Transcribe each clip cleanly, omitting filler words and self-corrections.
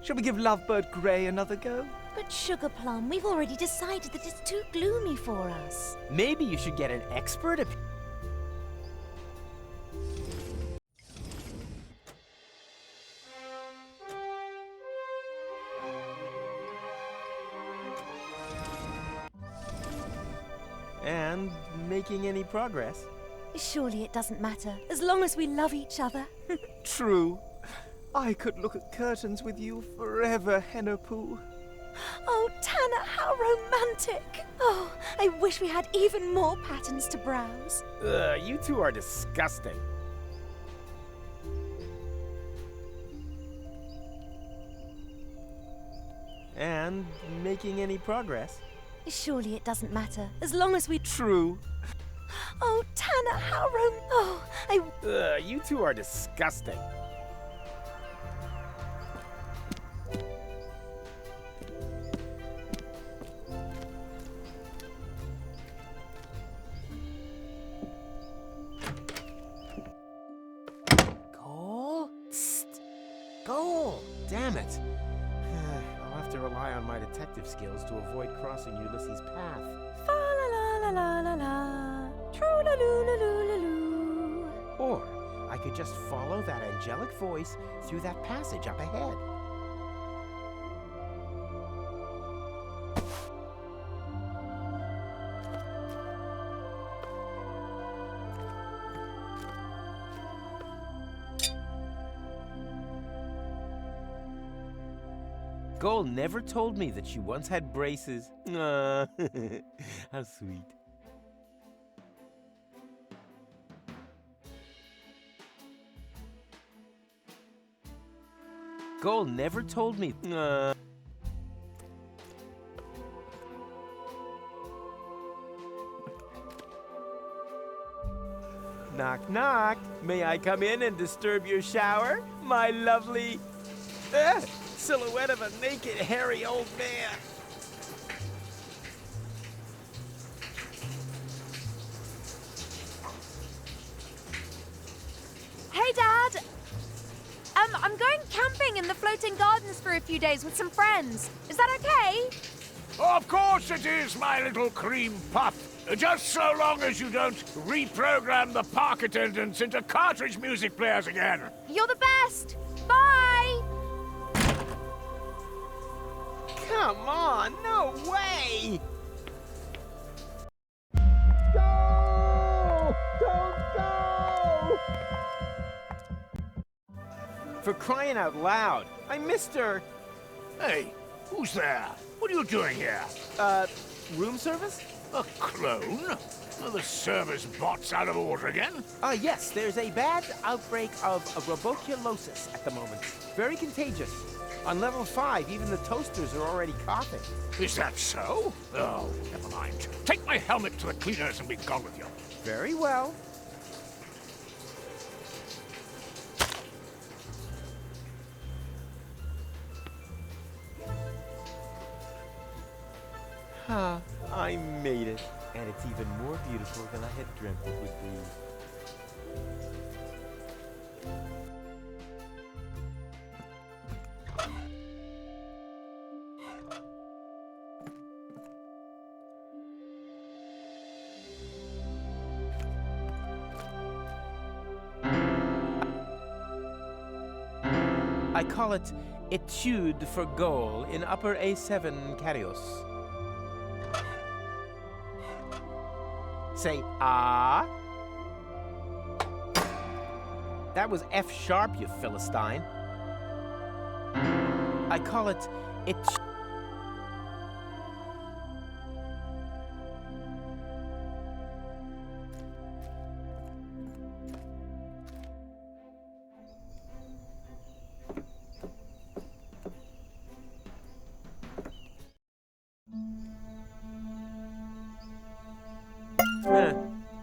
Shall we give Lovebird Grey another go? But Sugar Plum, we've already decided that it's too gloomy for us. Maybe you should get an expert opinion. And making any progress? Surely it doesn't matter, as long as we love each other. True. I could look at curtains with you forever, Henna-Poo. Oh, Tanner, how romantic! Oh, I wish we had even more patterns to browse. Ugh, you two are disgusting. And making any progress? Surely it doesn't matter, as long as we... True. Oh, Tanner, how Ugh, you two are disgusting. Goal? Psst. Goal! Damn it. I'll have to rely on my detective skills to avoid crossing Ulysses' path. Fa la la la la la la. True la loo la loo la loo. Or I could just follow that angelic voice through that passage up ahead. Goal never told me that she once had braces. How sweet. Goal never told me. Knock, knock. May I come in and disturb your shower? My lovely silhouette of a naked, hairy old man. Hey, Dad! I'm going camping in the floating gardens for a few days with some friends. Is that okay? Of course it is, my little cream puff. Just so long as you don't reprogram the park attendants into cartridge music players again. You're the best! Bye! Come on, no way! Go! Don't go! For crying out loud, I missed her. Hey, who's there? What are you doing here? Room service? A clone? Are the service bots out of order again? Yes, there's a bad outbreak of roboculosis at the moment. Very contagious. On level 5, even the toasters are already coughing. Is that so? Oh, never mind. Take my helmet to the cleaners and be gone with you. Very well. I made it. And it's even more beautiful than I had dreamt it would be. I call it Etude for Goal in upper A7 Carios. Say ah. That was F sharp, you Philistine. I call it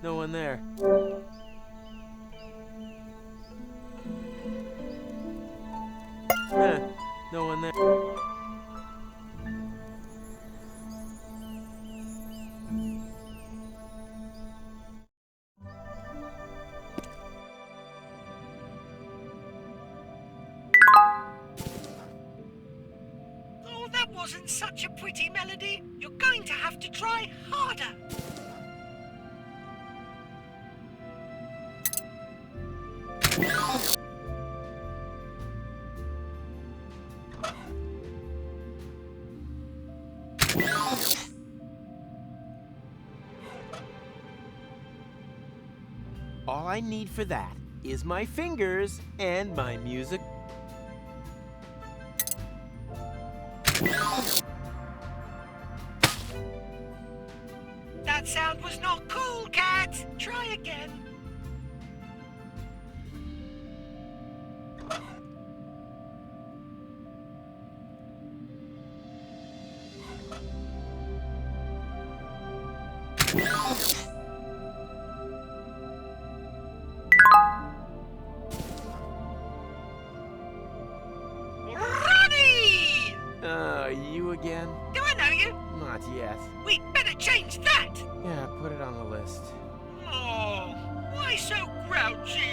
no one there. No one there. wasn't such a pretty melody, you're going to have to try harder. All I need for that is my fingers and my music. That sound was not cool, Cat. Try again. Ronnie! You again? Do I know you? Not yet. We'd better change that. Yeah, put it on the list. Oh, why so grouchy?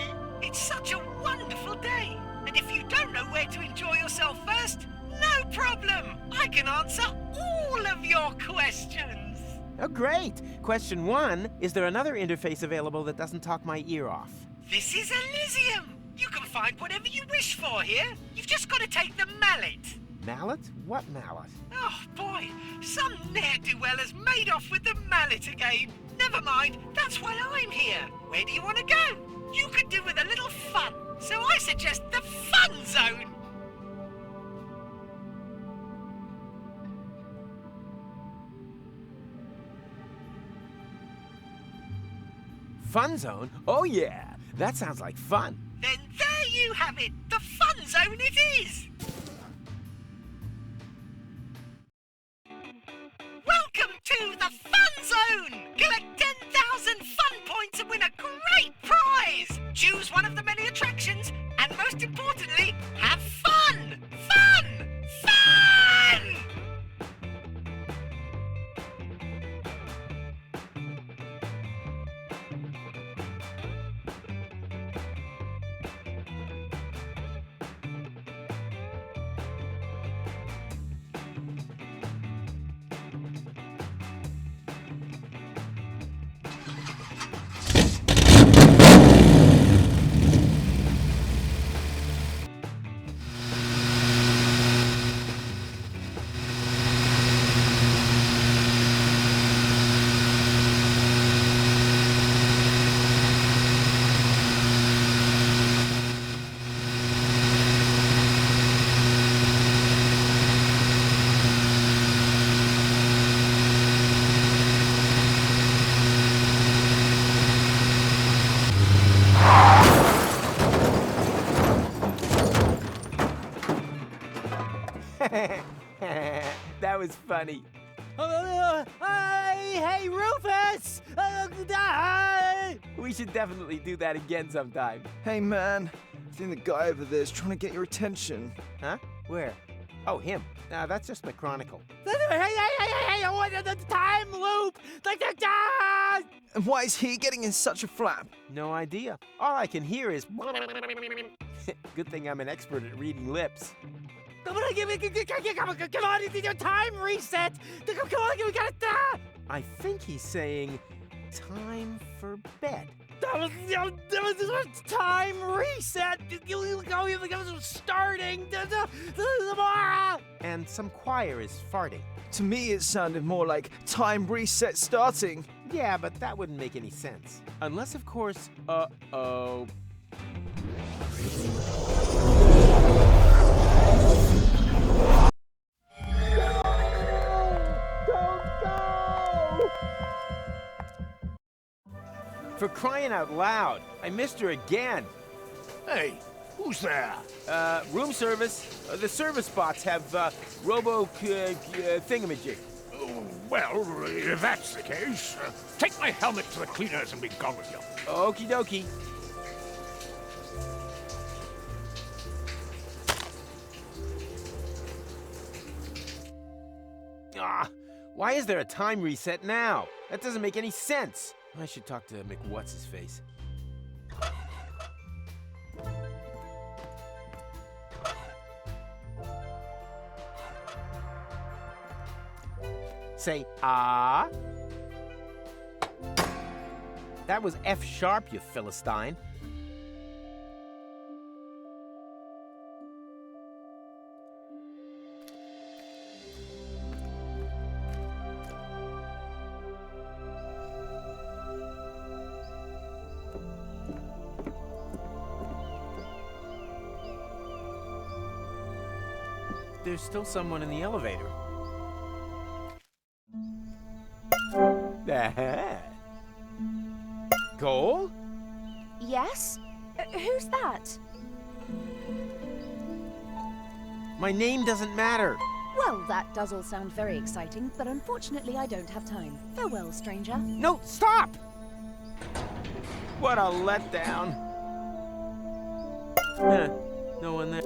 It's such a wonderful day. And if you don't know where to enjoy yourself first, no problem. I can answer all of your questions. Oh, great! Question 1, is there another interface available that doesn't talk my ear off? This is Elysium. You can find whatever you wish for here. You've just got to take the mallet. Mallet? What mallet? Oh, boy. Some ne'er-do-well has made off with the mallet again. Never mind. That's why I'm here. Where do you want to go? You could do with a little fun. So I suggest the Fun Zone. Fun zone? Oh yeah, that sounds like fun. Then there you have it. The Fun Zone it is. Welcome to the Fun Zone. Collect 10,000 fun points and win a great prize. Choose one of the many attractions and most importantly, have fun. Fun! Fun! That was funny. Hey, Rufus! We should definitely do that again sometime. Hey man, I think the guy over there is trying to get your attention. Huh? Where? Oh, him. That's just my chronicle. Hey, what the time loop! And why is he getting in such a flap? No idea. All I can hear is... Good thing I'm an expert at reading lips. Come on, time reset! Come on, we gotta... I think he's saying, time for bed. Time reset! Starting! And some choir is farting. To me it sounded more like time reset starting. Yeah, but that wouldn't make any sense. Unless, of course, uh-oh. For crying out loud, I missed her again. Hey, who's there? Room service. The service bots have, thingamajig. Oh, well, if that's the case, take my helmet to the cleaners and be gone with you. Okie dokie. Why is there a time reset now? That doesn't make any sense. I should talk to McWhat's-his-face. Say ah. That was F sharp, you Philistine. There's still someone in the elevator. Goal? Yes? Who's that? My name doesn't matter. Well, that does all sound very exciting, but unfortunately I don't have time. Farewell, stranger. No, stop! What a letdown. No one there.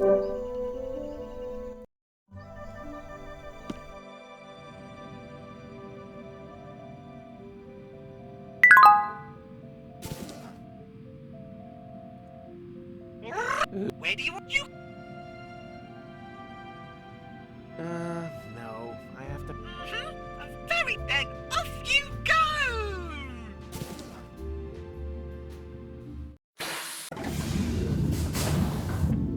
Where do you want you? No. I have to... Very then, off you go!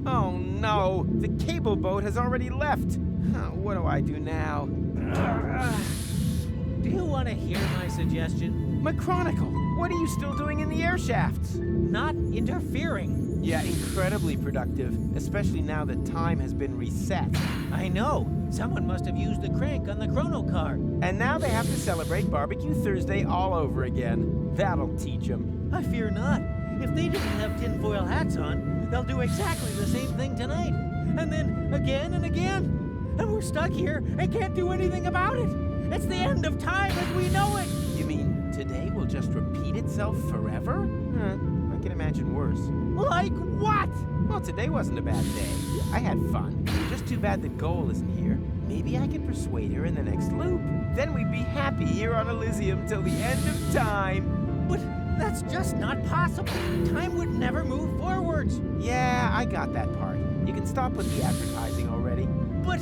Oh no! The cable boat has already left! What do I do now? Do you want to hear my suggestion? My chronicle! What are you still doing in the air shafts? Not interfering. Yeah, incredibly productive, especially now that time has been reset. I know. Someone must have used the crank on the chrono car. And now they have to celebrate Barbecue Thursday all over again. That'll teach them. I fear not. If they didn't have tinfoil hats on, they'll do exactly the same thing tonight. And then again and again. And we're stuck here and can't do anything about it. It's the end of time as we know it. You mean today will just repeat itself forever? I can imagine worse. Like what? Well, today wasn't a bad day. I had fun. Just too bad the goal isn't here. Maybe I could persuade her in the next loop. Then we'd be happy here on Elysium till the end of time. But that's just not possible. Time would never move forwards. Yeah, I got that part. You can stop with the advertising already. But,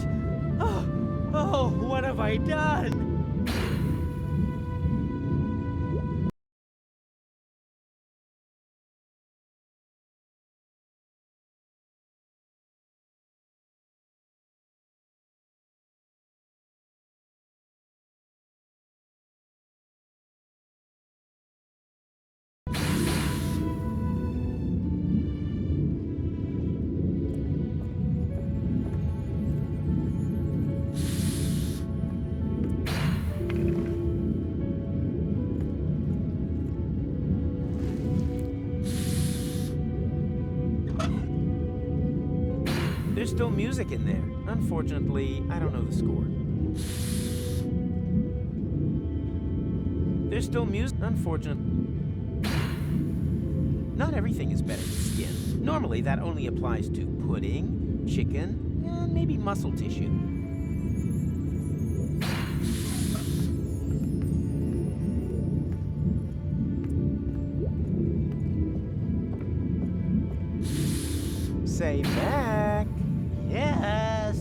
oh, what have I done? There's still music in there. Unfortunately, I don't know the score. There's still music. Unfortunately. Not everything is better than skin. Normally, that only applies to pudding, chicken, and maybe muscle tissue. Say Mac. Yes.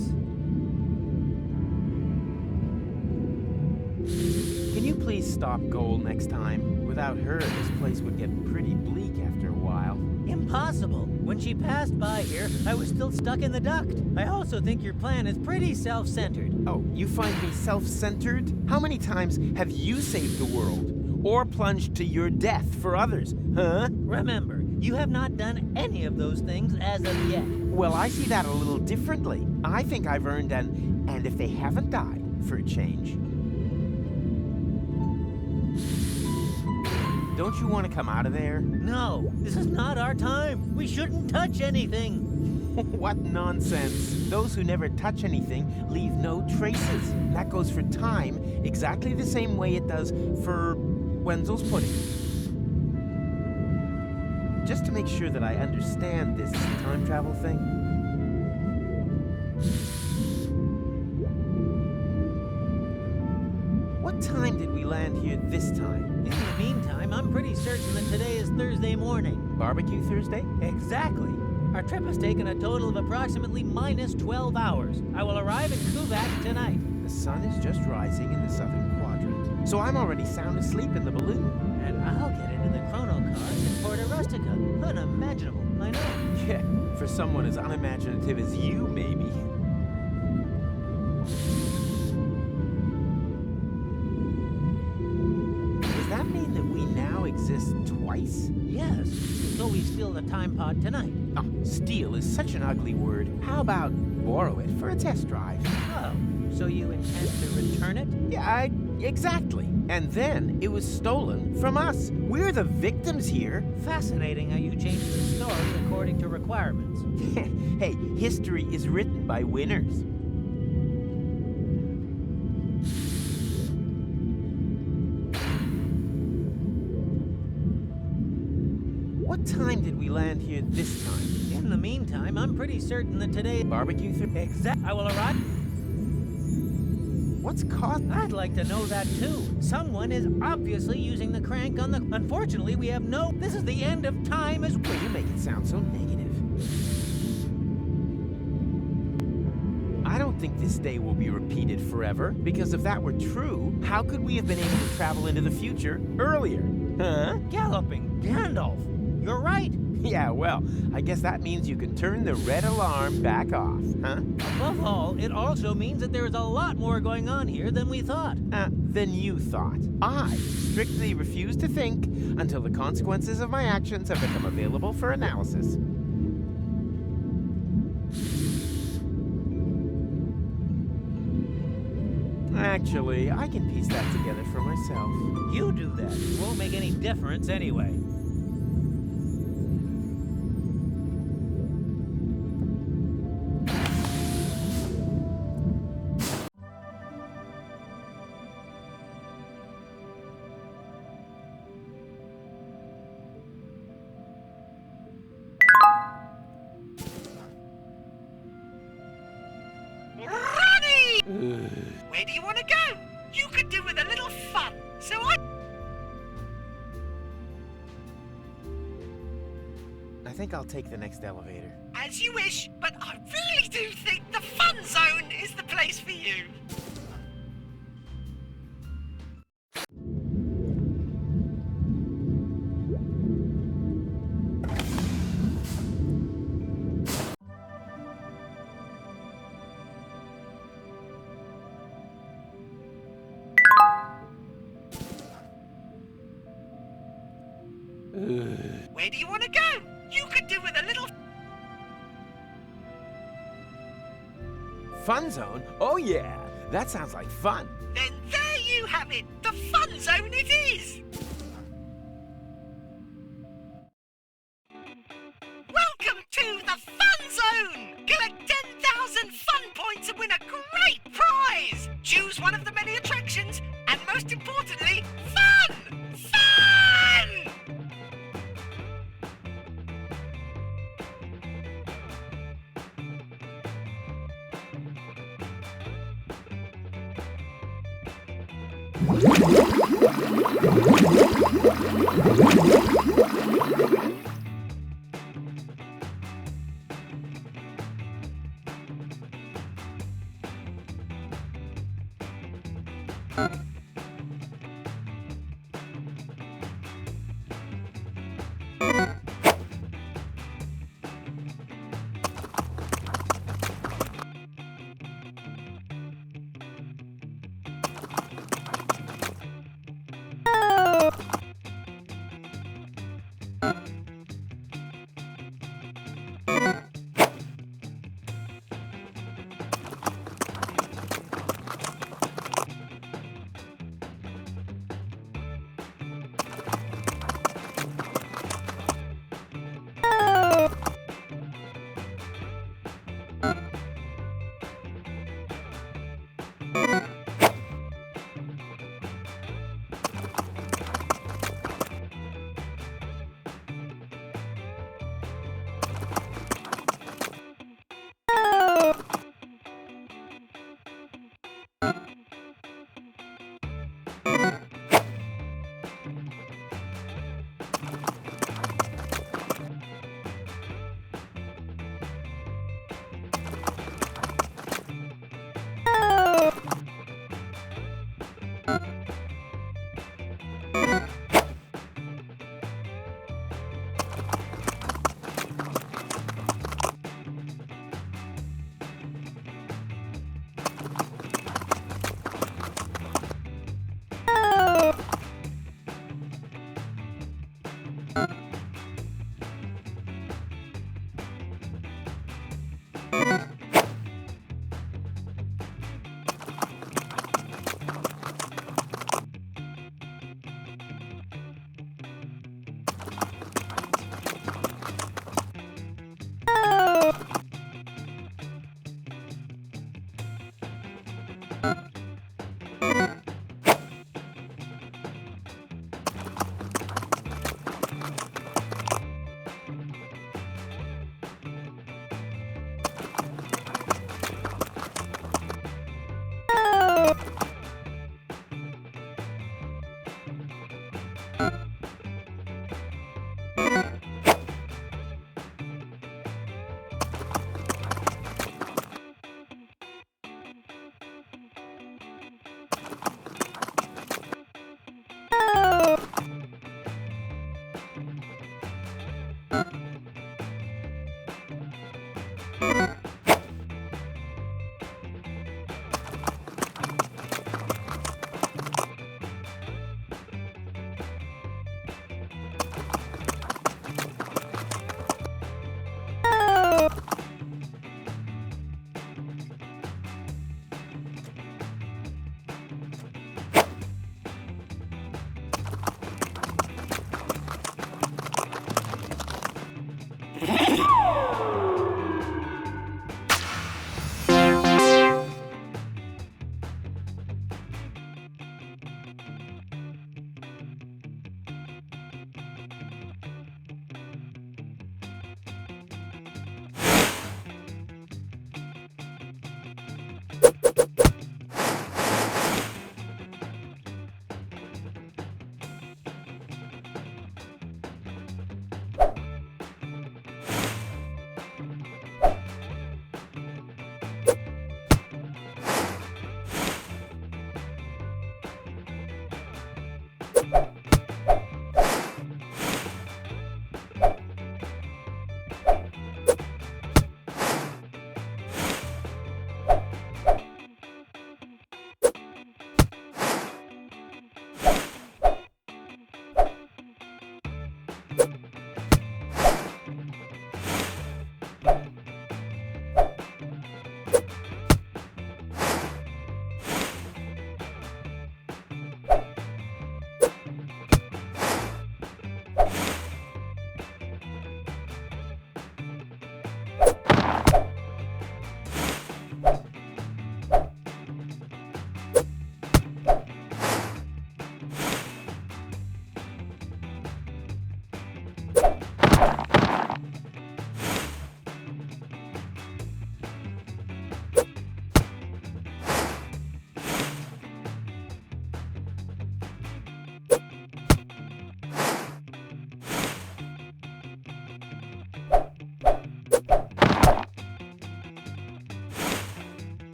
Can you please stop Goal next time? Without her, this place would get pretty bleak after a while. Impossible. When she passed by here, I was still stuck in the duct. I also think your plan is pretty self-centered. Oh, you find me self-centered? How many times have you saved the world? Or plunged to your death for others, huh? Remember, you have not done any of those things as of yet. Well, I see that a little differently. I think I've earned an, and if they haven't died, for a change. Don't you want to come out of there? No, this is not our time. We shouldn't touch anything. What nonsense. Those who never touch anything leave no traces. That goes for time exactly the same way it does for Wenzel's pudding. Just to make sure that I understand this time travel thing. What time did we land here this time? In the meantime, I'm pretty certain that today is Thursday morning. Barbecue Thursday? Exactly. Our trip has taken a total of approximately minus 12 hours. I will arrive in Kuvak tonight. The sun is just rising in the southern quadrant, so I'm already sound asleep in the balloon. And I'll get into the chrono cars in Porta Rustica. Unimaginable, I know. Yeah, for someone as unimaginative as you, maybe. Does that mean that we now exist twice? Yes, so we steal the time pod tonight. Oh, steal is such an ugly word. How about borrow it for a test drive? Oh, so you intend to return it? Yeah, exactly. And then it was stolen from us. We're the victims here. Fascinating how you changed the story according to requirements. Hey, history is written by winners. What time did we land here this time? In the meantime, I'm pretty certain that today... Barbecue through... I will arrive... What's caused... I'd like to know that too. Someone is obviously using the crank on the... Unfortunately, we have no... This is the end of time as... Well, you make it sound so negative. I don't think this day will be repeated forever, because if that were true, how could we have been able to travel into the future earlier? Huh? Galloping Gandalf! You're right! Yeah, well, I guess that means you can turn the red alarm back off, huh? Above all, it also means that there is a lot more going on here than we thought. Than you thought. I strictly refuse to think until the consequences of my actions have become available for analysis. Actually, I can piece that together for myself. You do that. It won't make any difference anyway. Where do you want to go? You could do with a little fun, so I think I'll take the next elevator. as you wish, but I really do think the fun zone is the place for you. Where do you want to go? You could do with a little... Fun zone? Oh yeah, that sounds like fun. Then there you have it. The fun zone it is. Welcome to the fun zone. Collect 10,000 fun points and win a great prize. Choose one of the many attractions and most importantly, fun! Fun!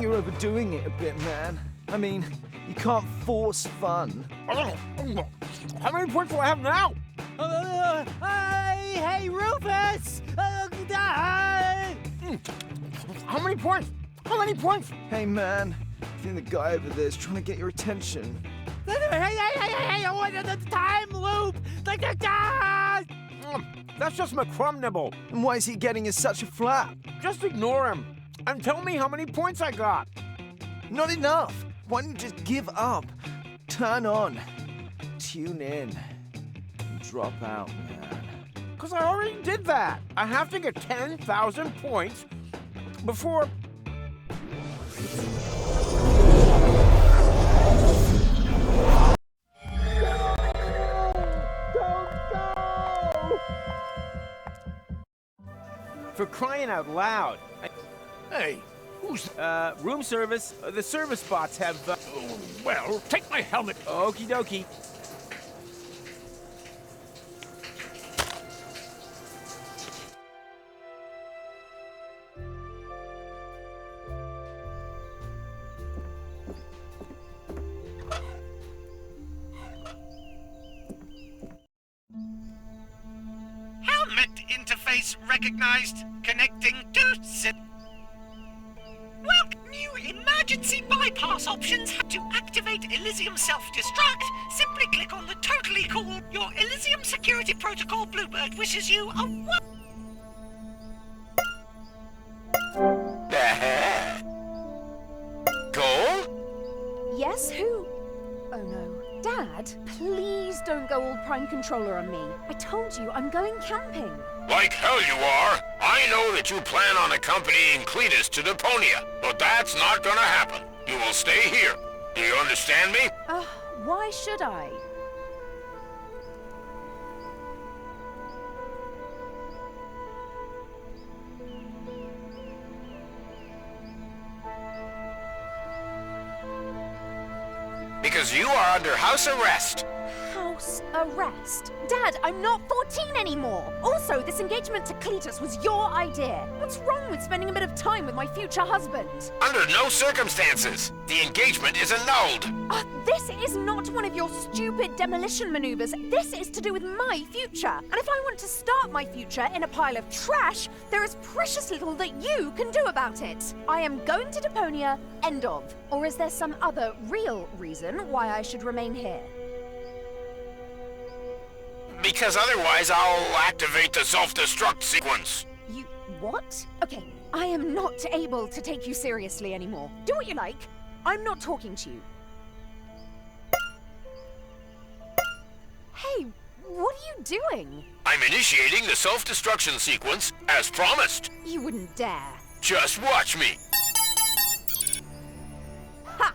You're overdoing it a bit, man. I mean, you can't force fun. How many points do I have now? Hey, Rufus! How many points? How many points? Hey, man. I think the guy over there is trying to get your attention. Hey, I wanted the time loop! That's just McCrum nibble. And why is he getting in such a flap? Just ignore him and tell me how many points I got. Not enough. Why don't you just give up? Turn on. Tune in. And drop out, man. Because I already did that. I have to get 10,000 points before... For crying out loud. Hey, who's... Room service. The service bots have, Oh, well, take my helmet. Okie dokie. Helmet interface recognized. Connecting to Совет. Well, new emergency bypass options. To activate Elysium self-destruct, simply click on the totally cool Your Elysium Security Protocol Bluebird wishes you a Goal? Yes, who? Oh no. Dad, please don't go all Prime Controller on me. I told you I'm going camping. Like hell you are. I know that you plan on accompanying Cletus to Deponia, but that's not gonna happen. You will stay here. Do you understand me? Why should I? Because you are under house arrest. House arrest? Dad, I'm not 14 anymore! Also, this engagement to Cletus was your idea. What's wrong with spending a bit of time with my future husband? Under no circumstances. The engagement is annulled. This is not one of your stupid demolition maneuvers. This is to do with my future. And if I want to start my future in a pile of trash, there is precious little that you can do about it. I am going to Deponia, end of. Or is there some other real reason why I should remain here? Because otherwise I'll activate the self-destruct sequence. You... what? Okay, I am not able to take you seriously anymore. Do what you like. I'm not talking to you. Hey, what are you doing? I'm initiating the self-destruction sequence as promised. You wouldn't dare. Just watch me. Ha!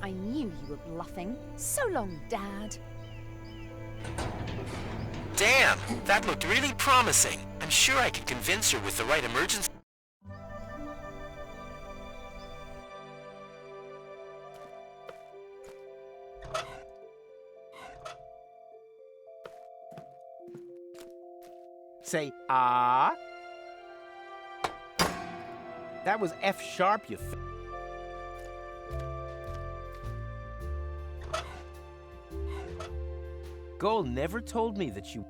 I knew you were bluffing. So long, Dad. Damn, that looked really promising. I'm sure I can convince her with the right emergency. Say, ah. That was F sharp, you Goal never told me that you...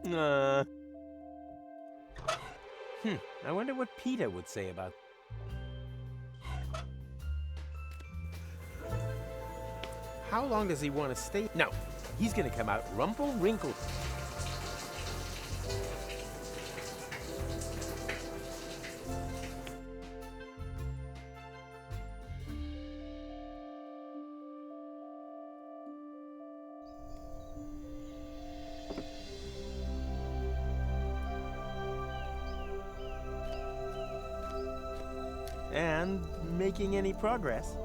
I wonder what Peter would say about... How long does he want to stay? No, he's gonna come out rumple-wrinkled. And making any progress.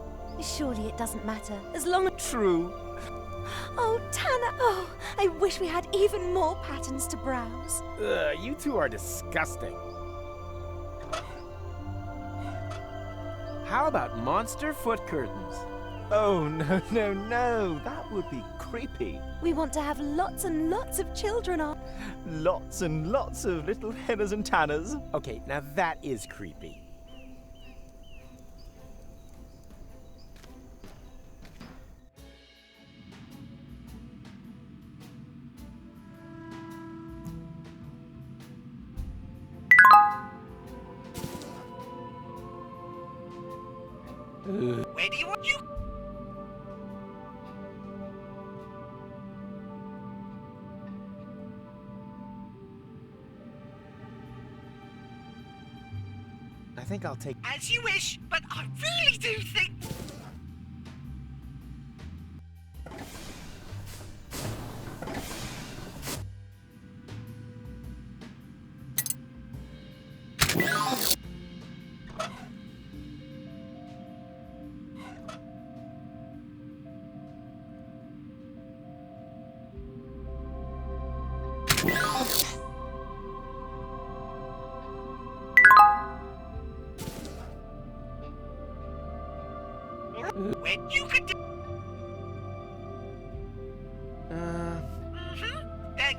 Surely it doesn't matter, as long as... True. Oh, Tanner, oh, I wish we had even more patterns to browse. You two are disgusting. How about monster foot curtains? Oh, no, no, no. That would be creepy. We want to have lots and lots of children on. Lots and lots of little Henners and Tanners. Okay, now that is creepy. Where do you want you? I think I'll take... As you wish, but I really do think... When you could do... Then...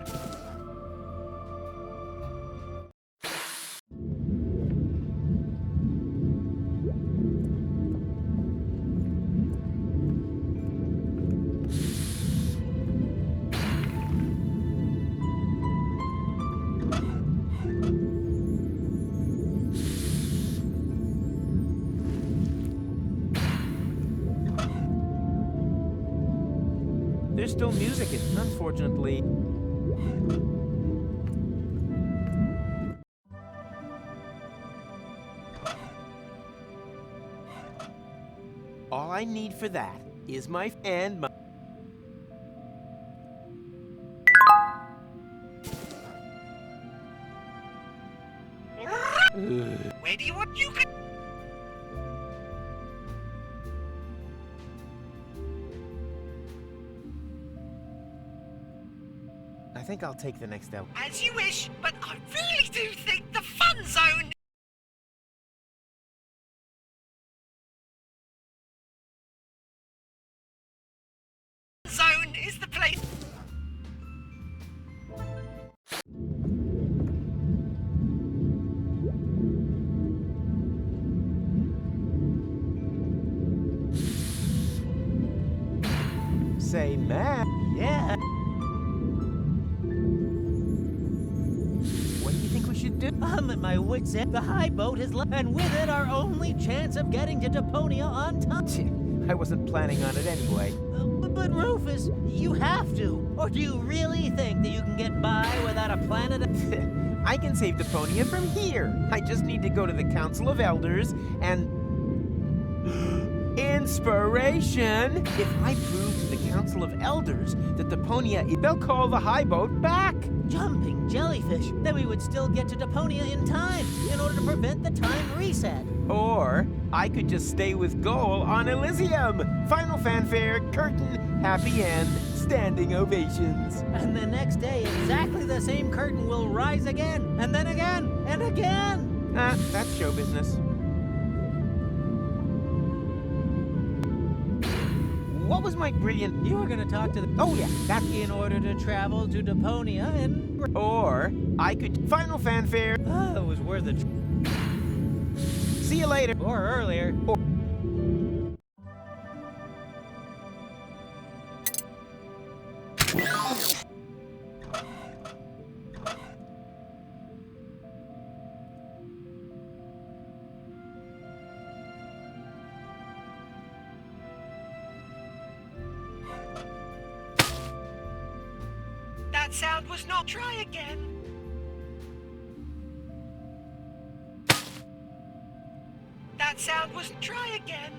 There's still music, and unfortunately... All I need for that is my... and my... Where do you want you could... I think I'll take the next L. As you wish, but I really do think the fun zone... say man. Yeah. What do you think we should do? I'm at my wit's end. The high boat has left, and with it, our only chance of getting to Deponia on time. I wasn't planning on it anyway. But Rufus, you have to. Or do you really think that you can get by without a planet? I can save Deponia from here. I just need to go to the Council of Elders and... Inspiration! If I prove to the Council of Elders that Deponia, they'll call the high boat back. Jumping jellyfish. Then we would still get to Deponia in time, in order to prevent the time reset. Or I could just stay with Goal on Elysium. Final fanfare, curtain, happy end, standing ovations. And the next day, exactly the same curtain will rise again, and then again, and again. That's show business. What was my brilliant... You were going to talk to the... Oh, yeah, that... In order to travel to Deponia and... Or I could... Final fanfare. Oh, it was worth it. See you later. Or earlier. Or... That sound was not. Try again. That sound was. Try again.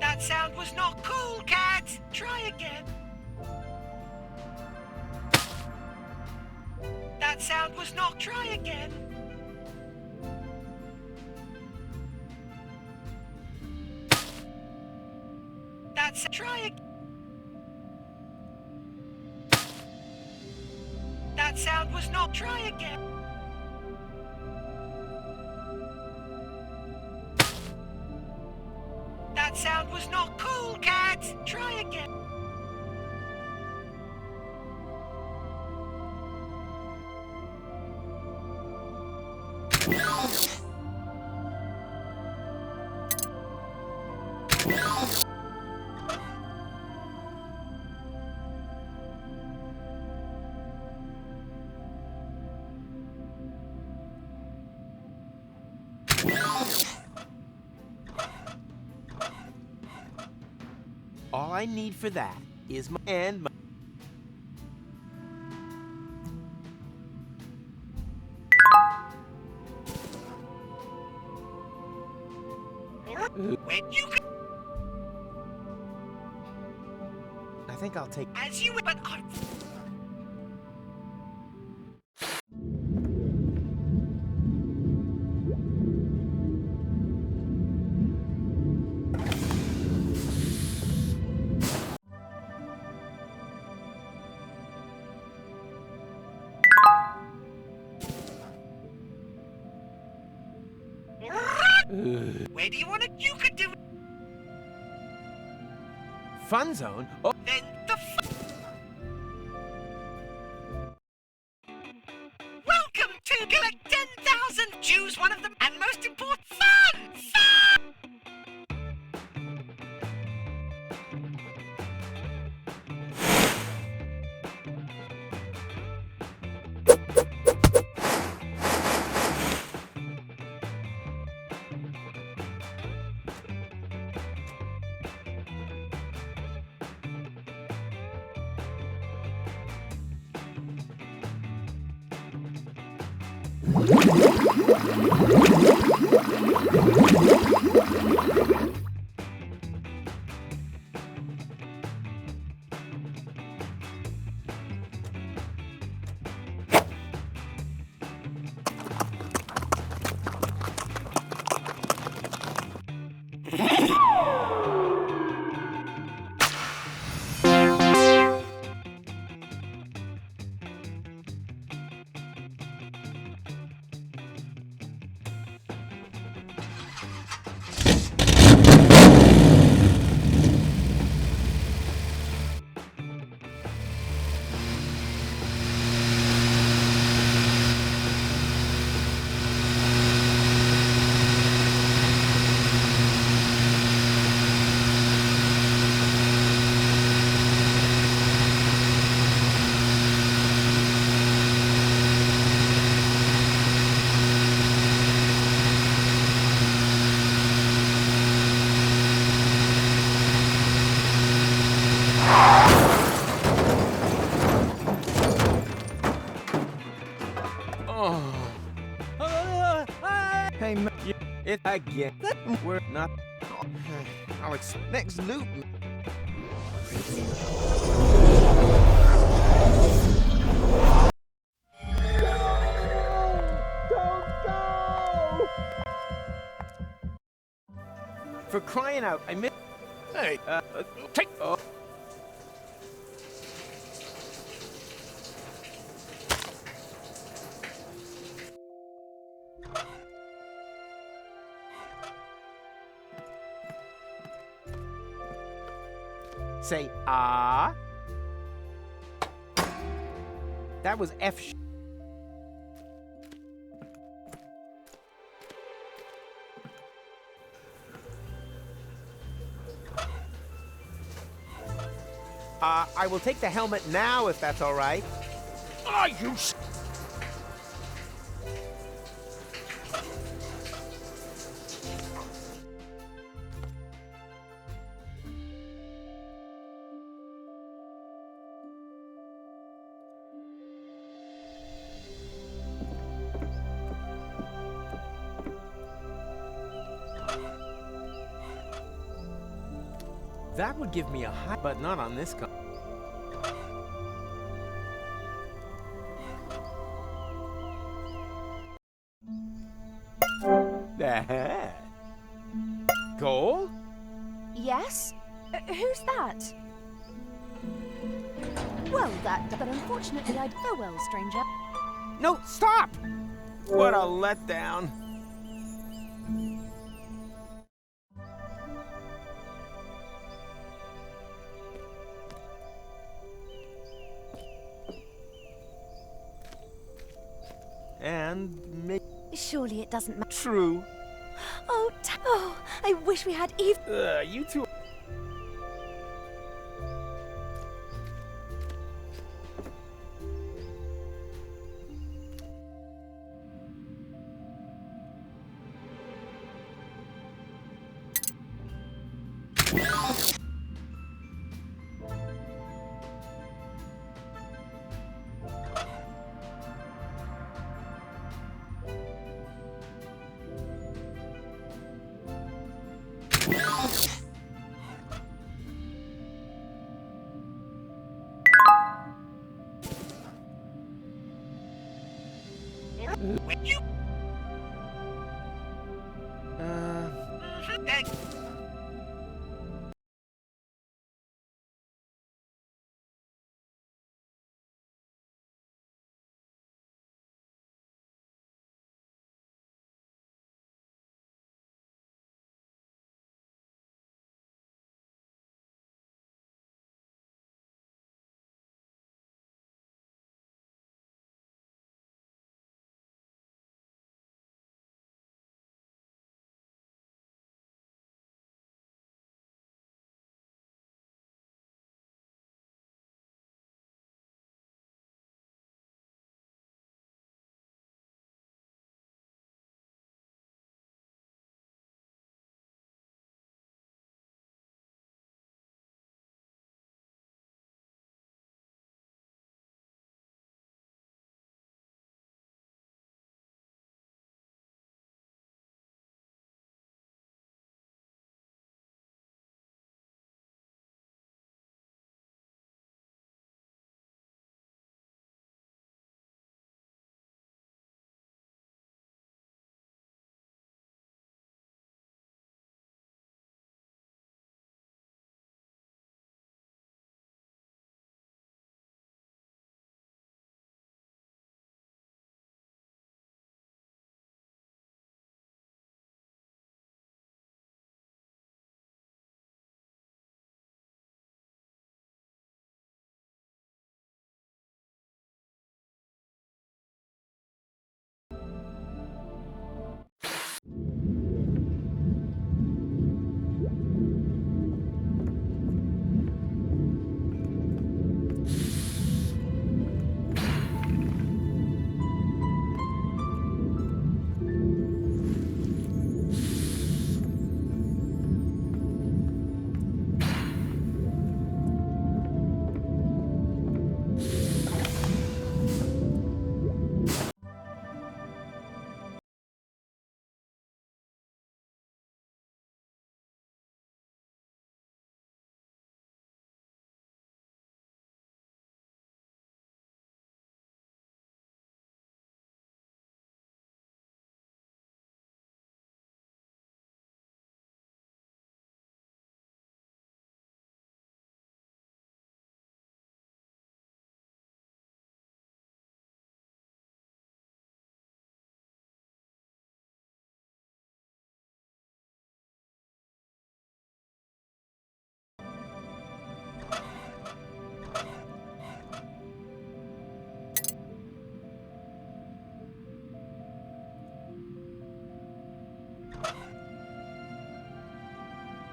That sound was not cool, cat. Try again. That sound was not. Try again. That's try again. That sound was not. Try again. That sound was not cool, cat. Try again. All I need for that is my... And my... When you can... I think I'll take... As you... But I... Where do you want it? You could do it. Fun zone? Oh. Then the Welcome to collect 10,000. Choose one of them, and most important, fun! Fun! Hey, It again. We're not. Alex, next loop. for crying out! I missed. Hey, take. Say ah. That was F. I will take the helmet now, if that's all right. Are you? That would give me a high, but not on this con. Goal? Yes? Who's that? Well, but unfortunately I'd farewell, stranger. No, stop! What a letdown. And Surely it doesn't matter. true. Oh, I wish we had even. You two. When you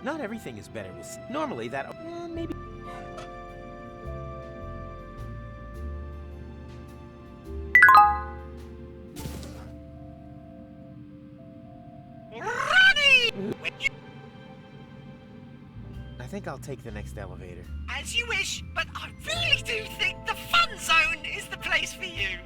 Not everything is better with... Normally that... maybe... Ronnie! I think I'll take the next elevator. As you wish, but I really do think the fun zone is the place for you.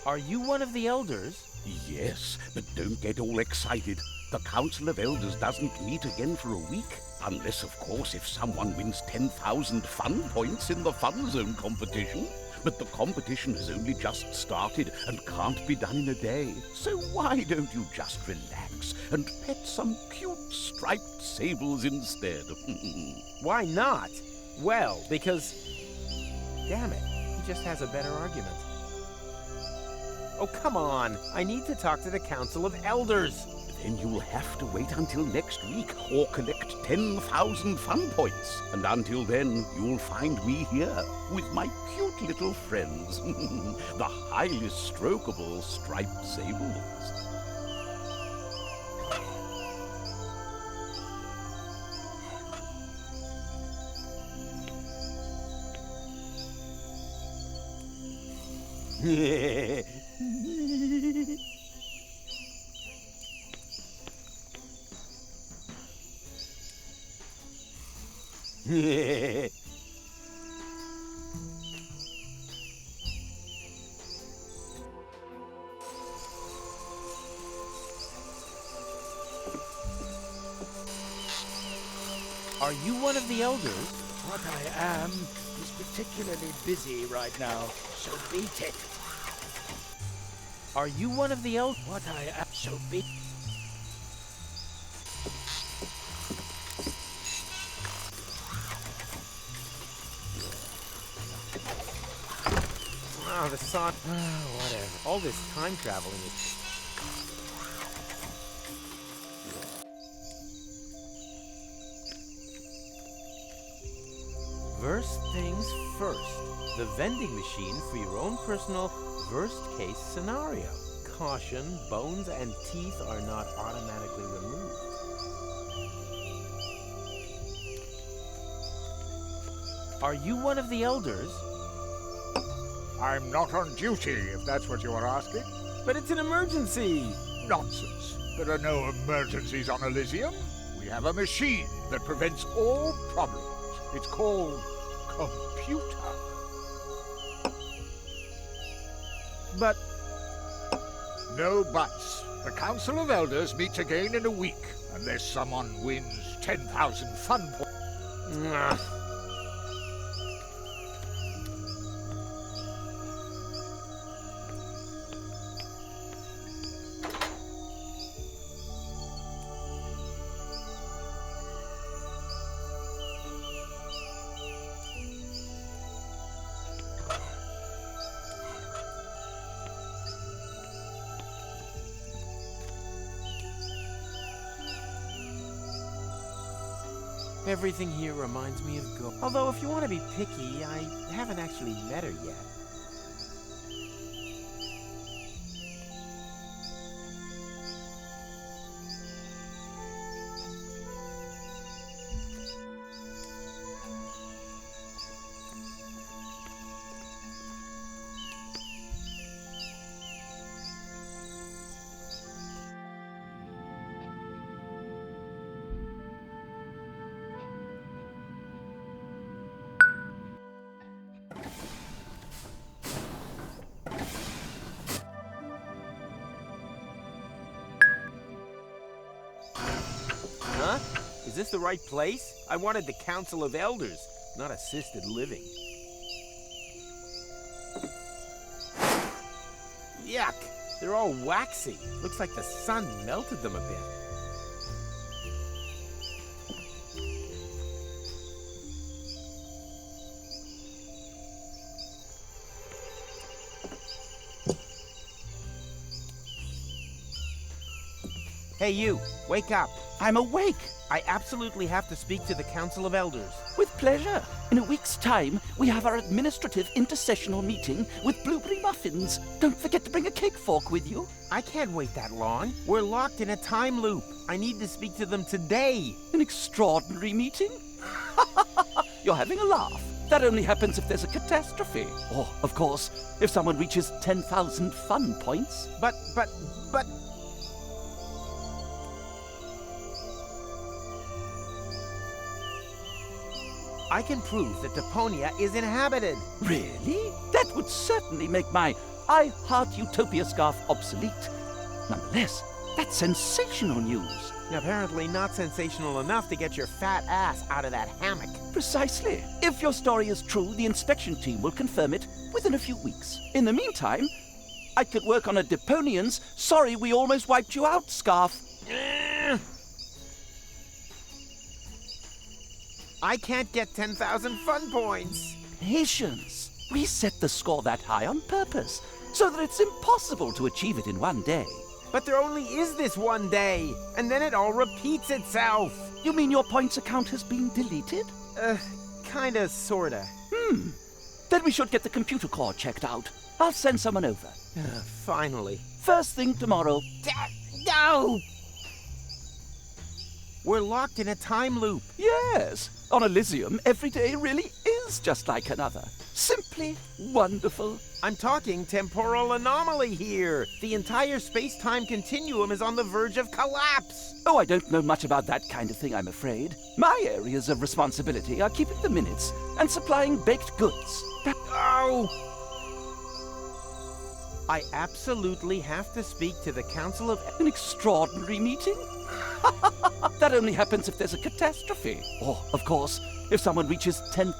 Are you one of the elders? Yes, but don't get all excited. The Council of Elders doesn't meet again for a week. Unless, of course, if someone wins 10,000 fun points in the Fun Zone competition. But the competition has only just started and can't be done in a day. So why don't you just relax and pet some cute striped sables instead? Why not? Well, because... Damn it, he just has a better argument. Oh, come on. I need to talk to the Council of Elders. Then you'll have to wait until next week or collect 10,000 fun points. And until then, you'll find me here with my cute little friends, the highly strokable striped sables. Are you one of the elders? What I am is particularly busy right now, so beat it. Are you one of the elders? What I am, so beat. Oh, the sun. Whatever. All this time traveling is... First things first. The vending machine for your own personal worst-case scenario. Caution, bones and teeth are not automatically removed. Are you one of the elders? I'm not on duty, if that's what you are asking. But it's an emergency! Nonsense. There are no emergencies on Elysium. We have a machine that prevents all problems. It's called computer. But... No buts. The Council of Elders meets again in a week, unless someone wins 10,000 fun points. Everything here reminds me of Go. Although, if you want to be picky, I haven't actually met her yet. Is this the right place? I wanted the Council of Elders, not assisted living. Yuck! They're all waxy. Looks like the sun melted them a bit. Hey you, wake up. I'm awake. I absolutely have to speak to the Council of Elders. With pleasure. In a week's time, we have our administrative intersessional meeting with blueberry muffins. Don't forget to bring a cake fork with you. I can't wait that long. We're locked in a time loop. I need to speak to them today. An extraordinary meeting? You're having a laugh. That only happens if there's a catastrophe. Or, of course, if someone reaches 10,000 fun points. But... I can prove that Deponia is inhabited. Really? That would certainly make my I Heart Utopia scarf obsolete. Nonetheless, that's sensational news. Apparently not sensational enough to get your fat ass out of that hammock. Precisely. If your story is true, the inspection team will confirm it within a few weeks. In the meantime, I could work on a Deponian's sorry we almost wiped you out scarf. I can't get 10,000 fun points. Patience. We set the score that high on purpose, so that it's impossible to achieve it in one day. But there only is this one day, and then it all repeats itself. You mean your points account has been deleted? Kinda, sorta. Then we should get the computer core checked out. I'll send someone over. Finally. First thing tomorrow. No! We're locked in a time loop. Yes. On Elysium, every day really is just like another. Simply wonderful. I'm talking temporal anomaly here. The entire space-time continuum is on the verge of collapse. Oh, I don't know much about that kind of thing, I'm afraid. My areas of responsibility are keeping the minutes and supplying baked goods. Oh! I absolutely have to speak to the Council of... An extraordinary meeting? That only happens if there's a catastrophe. Or, of course, if someone reaches 10...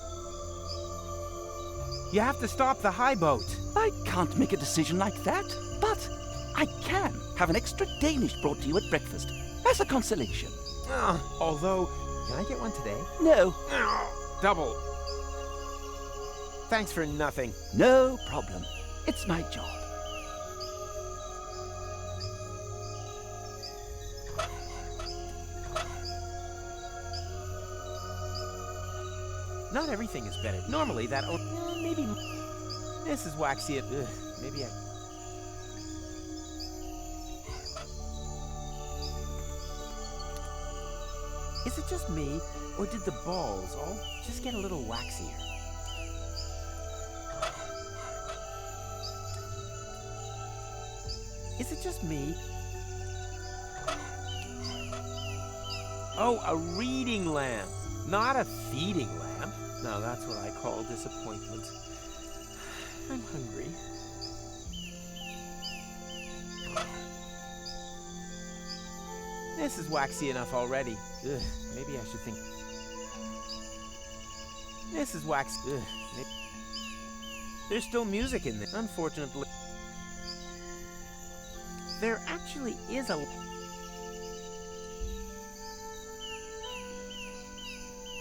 You have to stop the high boat. I can't make a decision like that, but I can have an extra Danish brought to you at breakfast, as a consolation. Although, can I get one today? No. Double. Thanks for nothing. No problem. It's my job. Not everything is better. Normally that... maybe... This is waxy. Maybe I... Is it just me, or did the balls all just get a little waxier? Is it just me? Oh, a reading lamp, not a feeding lamp. Now that's what I call disappointment. I'm hungry. This is waxy enough already. Maybe I should think... This is waxy. Maybe... There's still music in there. Unfortunately... There actually is a...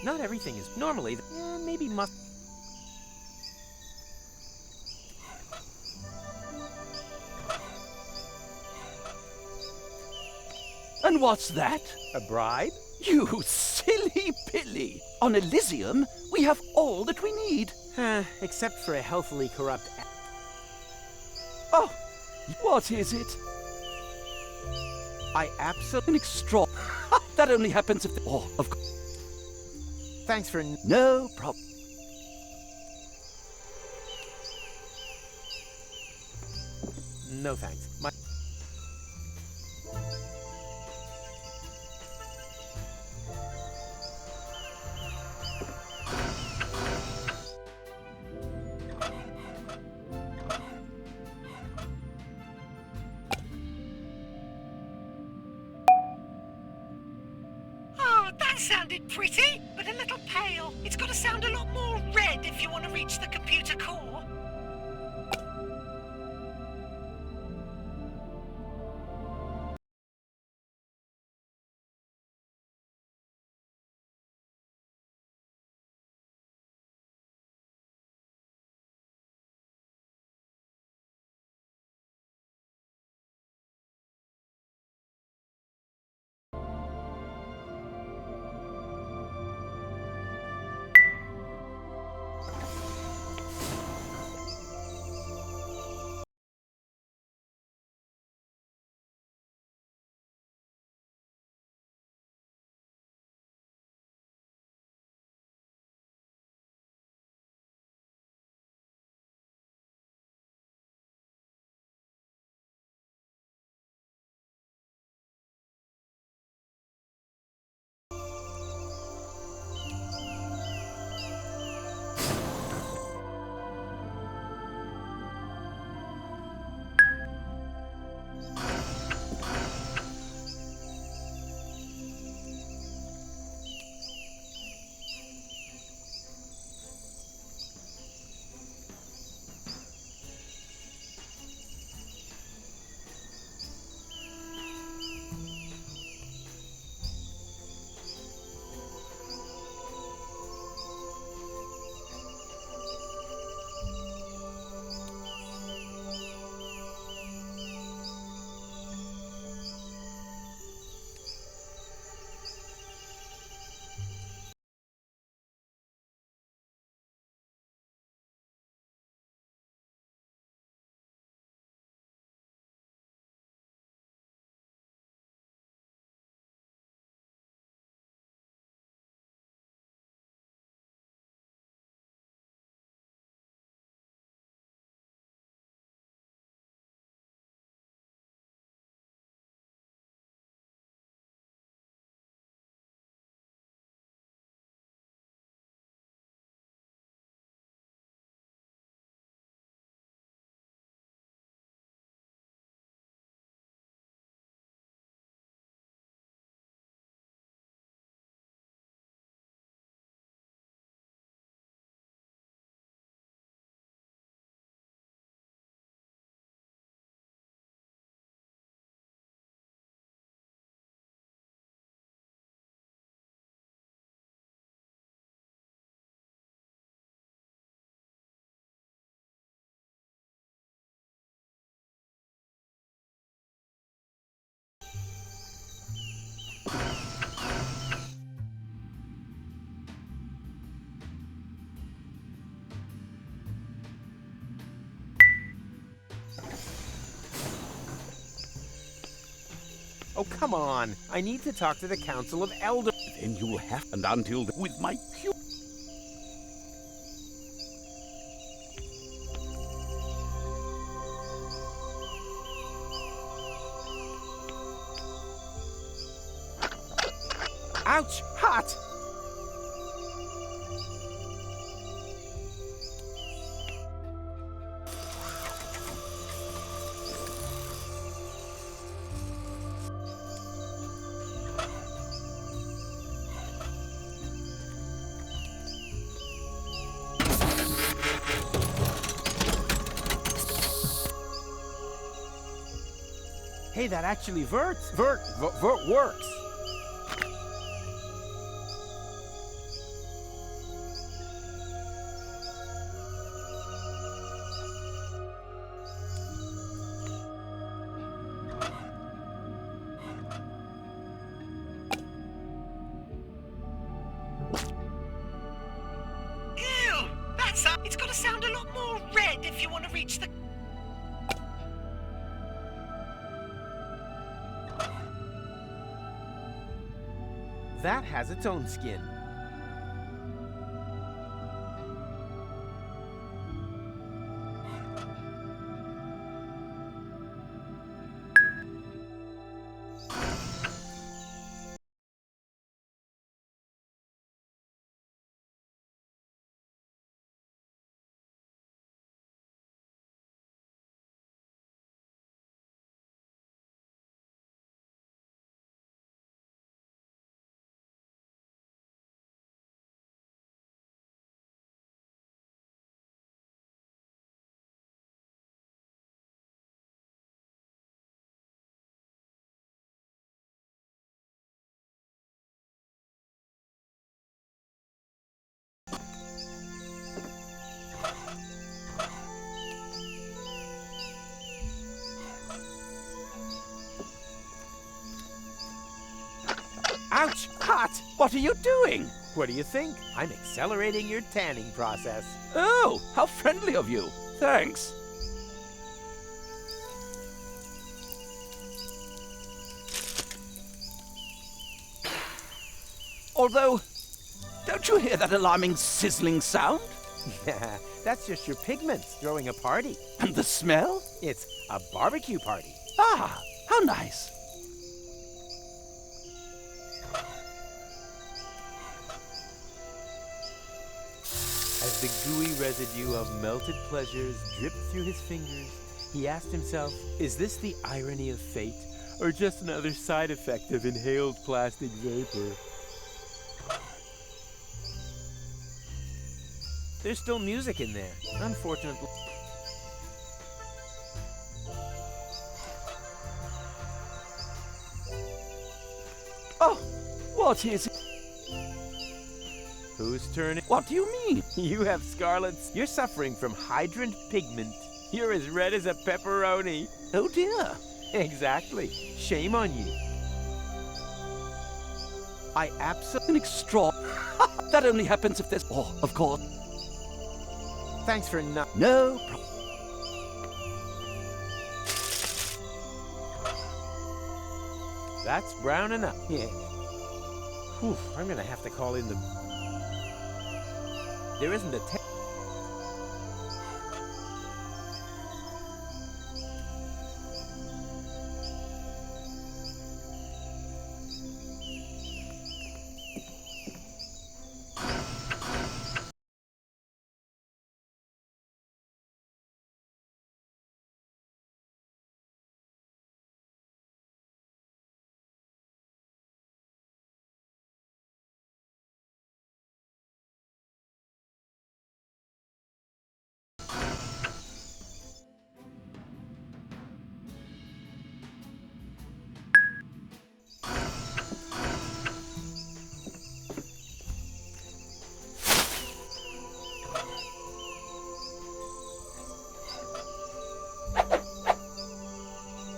Not everything is normally... maybe must... And what's that? A bribe? You silly Billy! On Elysium, we have all that we need. Except for a healthily corrupt... Oh, what is it? I absolutely... An extra... That only happens if... Oh, of course. Thanks for... No problem. No thanks. My... Oh, that's sounded pretty, but a little pale. It's got to sound a lot more red if you want to reach the computer core. Oh, come on. I need to talk to the Council of Elders. Then you'll have, and until with my pure. Ouch! Hot! Hey, that actually works. Works. Ew! That's up. It's got to sound a lot more red if you want to reach the... That has its own skin. Ouch! Hot! What are you doing? What do you think? I'm accelerating your tanning process. Oh, how friendly of you. Thanks. Although, don't you hear that alarming sizzling sound? Yeah, that's just your pigments throwing a party. And the smell? It's a barbecue party. Ah, how nice. As the gooey residue of melted pleasures dripped through his fingers, he asked himself, is this the irony of fate, or just another side effect of inhaled plastic vapor? There's still music in there, unfortunately. Oh, what is it? Whose turn? What do you mean? You have scarlets. You're suffering from hydrant pigment. You're as red as a pepperoni. Oh dear. Exactly. Shame on you. I absolutely... An extra... That only happens if there's... Oh, of course. Thanks for not... No problem. That's brown enough. Yeah. Whew, I'm gonna have to call in the... There isn't a...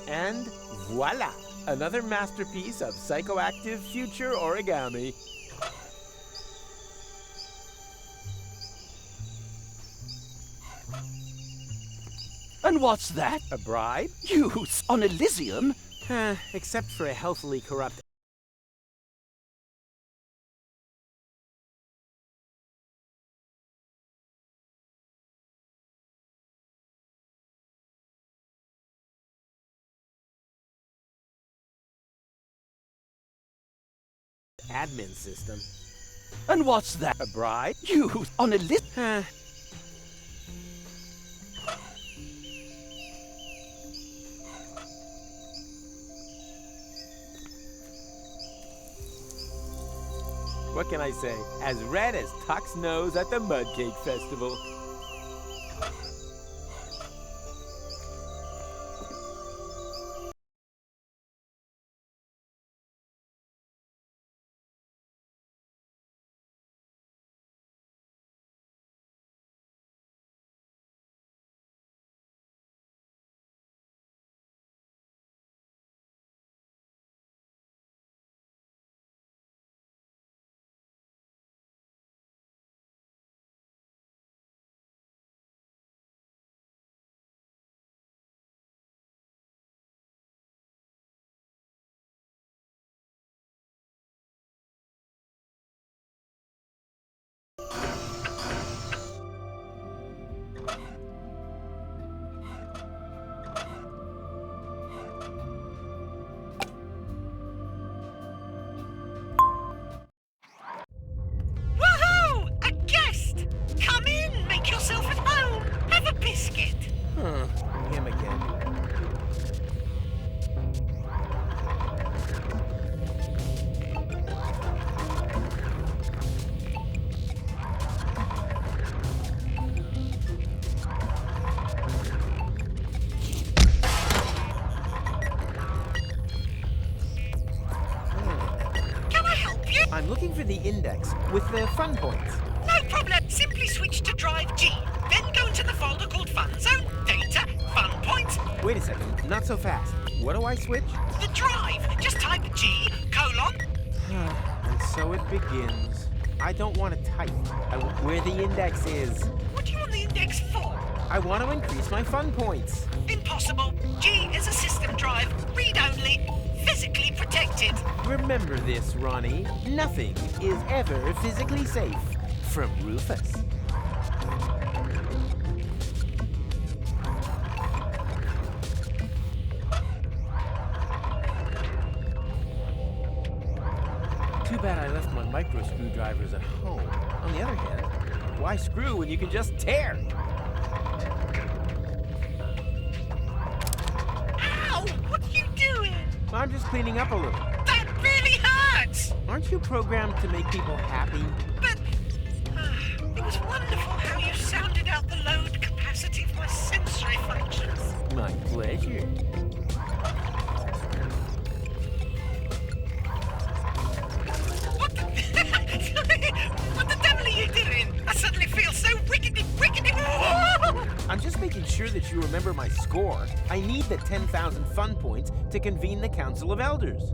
And voila! Another masterpiece of psychoactive future origami. And what's that? A bribe? Use on Elysium? Except for a healthily corrupt... admin system. And what's that? A bribe? Use on Elysium? What can I say? As red as Tuck's nose at the Mud Cake Festival. Him again. Can I help you? I'm looking for the index with the fun points. No problem. Simply switch to drive G. Then go into the folder called Fun Zone, Data, Fun Points. Wait a second, not so fast. What do I switch? The drive. Just type G, : And so it begins. I don't want to type. I want where the index is. What do you want the index for? I want to increase my fun points. Impossible. G is a system drive, read-only, physically protected. Remember this, Ronnie. Nothing is ever physically safe. From Rufus. Too bad I left my micro screwdrivers at home. On the other hand, why screw when you can just tear? Ow! What are you doing? I'm just cleaning up a little. That really hurts! Aren't you programmed to make people happy? But it was wonderful how you sounded out the load capacity of my sensory functions. My pleasure. What the devil are you doing? I suddenly feel so wickedy. I'm just making sure that you remember my score. I need the 10,000 fun points to convene the Council of Elders.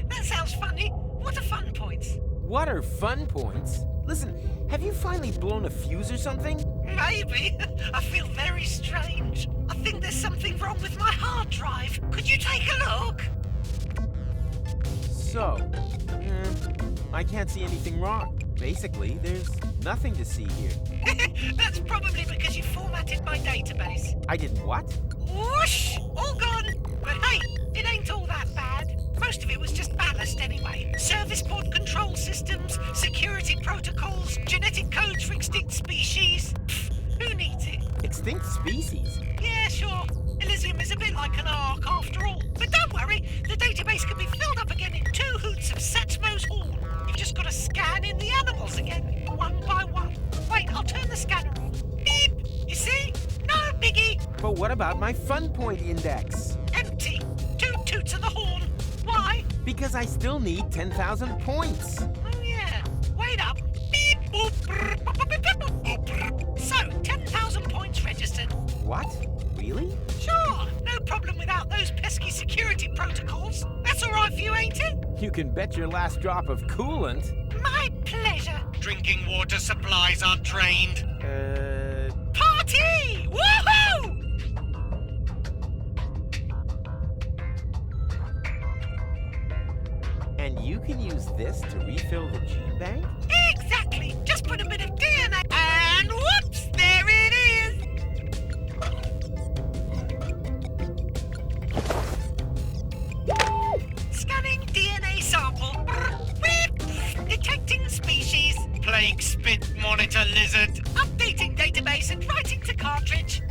That sounds funny. What are fun points? What are fun points? Listen, have you finally blown a fuse or something? Maybe. I feel very strange. I think there's something wrong with my hard drive. Could you take a look? So, I can't see anything wrong. Basically, there's nothing to see here. That's probably because you formatted my database. I did what? Whoosh! All gone. But hey, it ain't all that bad. Most of it was just ballast anyway. Service port control systems, security protocols, genetic codes for extinct species. Pfft, who needs it? Extinct species? Yeah, sure. Elysium is a bit like an ark after all. But don't worry, the database can be filled up again in 2 hoots of Satchmo's Horn. You've just got to scan in the animals again, one by one. Wait, I'll turn the scanner on. Beep! You see? No biggie. But what about my fun point index? Empty. 2 toots of the horn. Why? Because I still need 10,000 points. Oh yeah. Wait up. Beep! Boop, brr, bop, bop, bop, bop, boop, brr. So, 10,000 points registered. What? Really? Sure. No problem without those pesky security protocols. That's all right for you, ain't it? You can bet your last drop of coolant. My pleasure. Drinking water supplies are drained. Party! Woohoo! And you can use this to refill the gene bank? Exactly. Just put a bit of DNA and whoops, there it is. Scanning DNA sample. Beep. Detecting species. Plague spit monitor lizard. Updating database and writing to cartridge.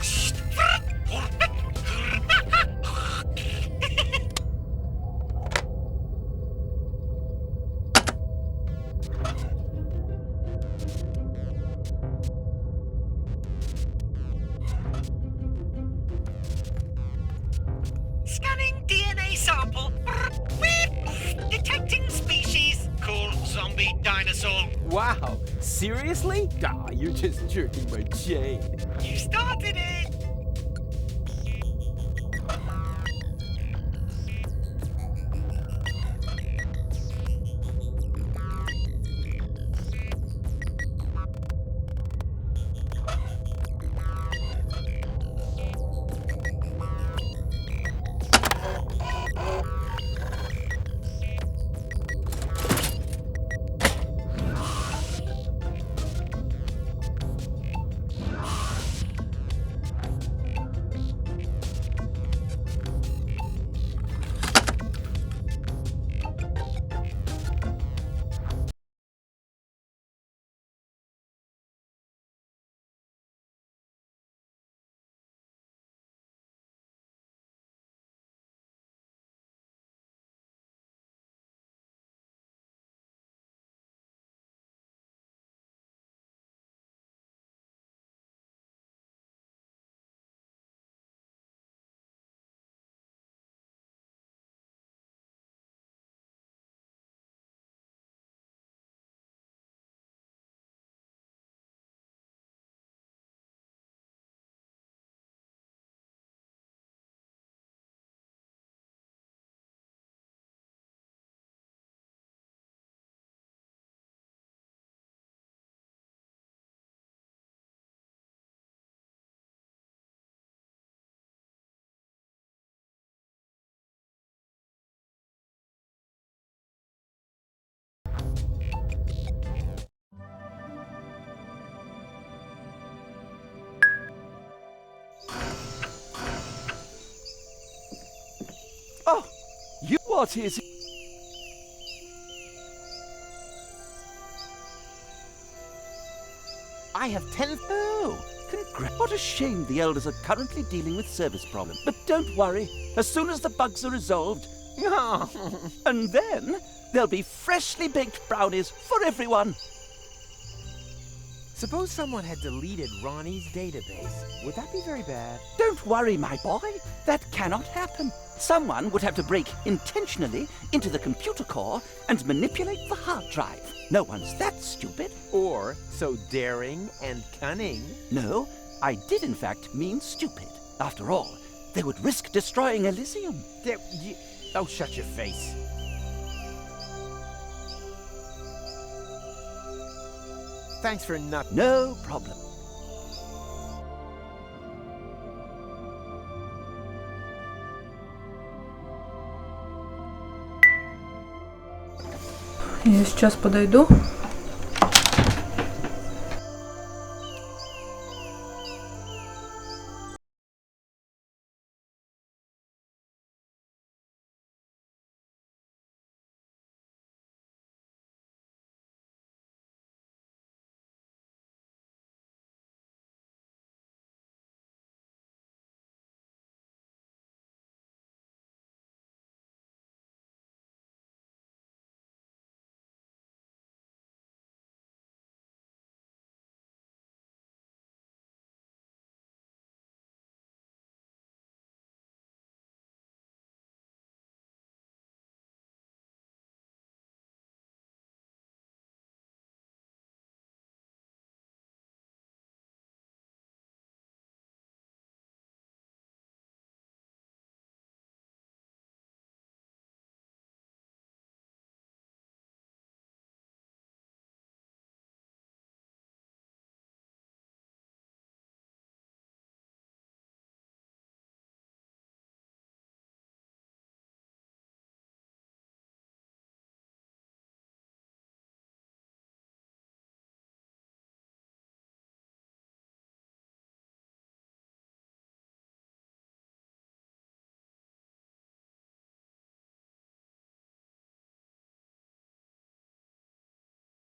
Scanning DNA sample. Detecting species. Cool zombie dinosaur. Wow, seriously? Aw, you're just jerking my chain. You started it. What is it? I have 10... Oh, congrats. What a shame the elders are currently dealing with service problems. But don't worry. As soon as the bugs are resolved... and then there'll be freshly baked brownies for everyone. Suppose someone had deleted Ronnie's database. Would that be very bad? Don't worry, my boy. That cannot happen. Someone would have to break intentionally into the computer core and manipulate the hard drive. No one's that stupid. Or so daring and cunning. No, I did in fact mean stupid. After all, they would risk destroying Elysium. Oh, shut your face. Thanks for nothing. No problem. Я сейчас подойду.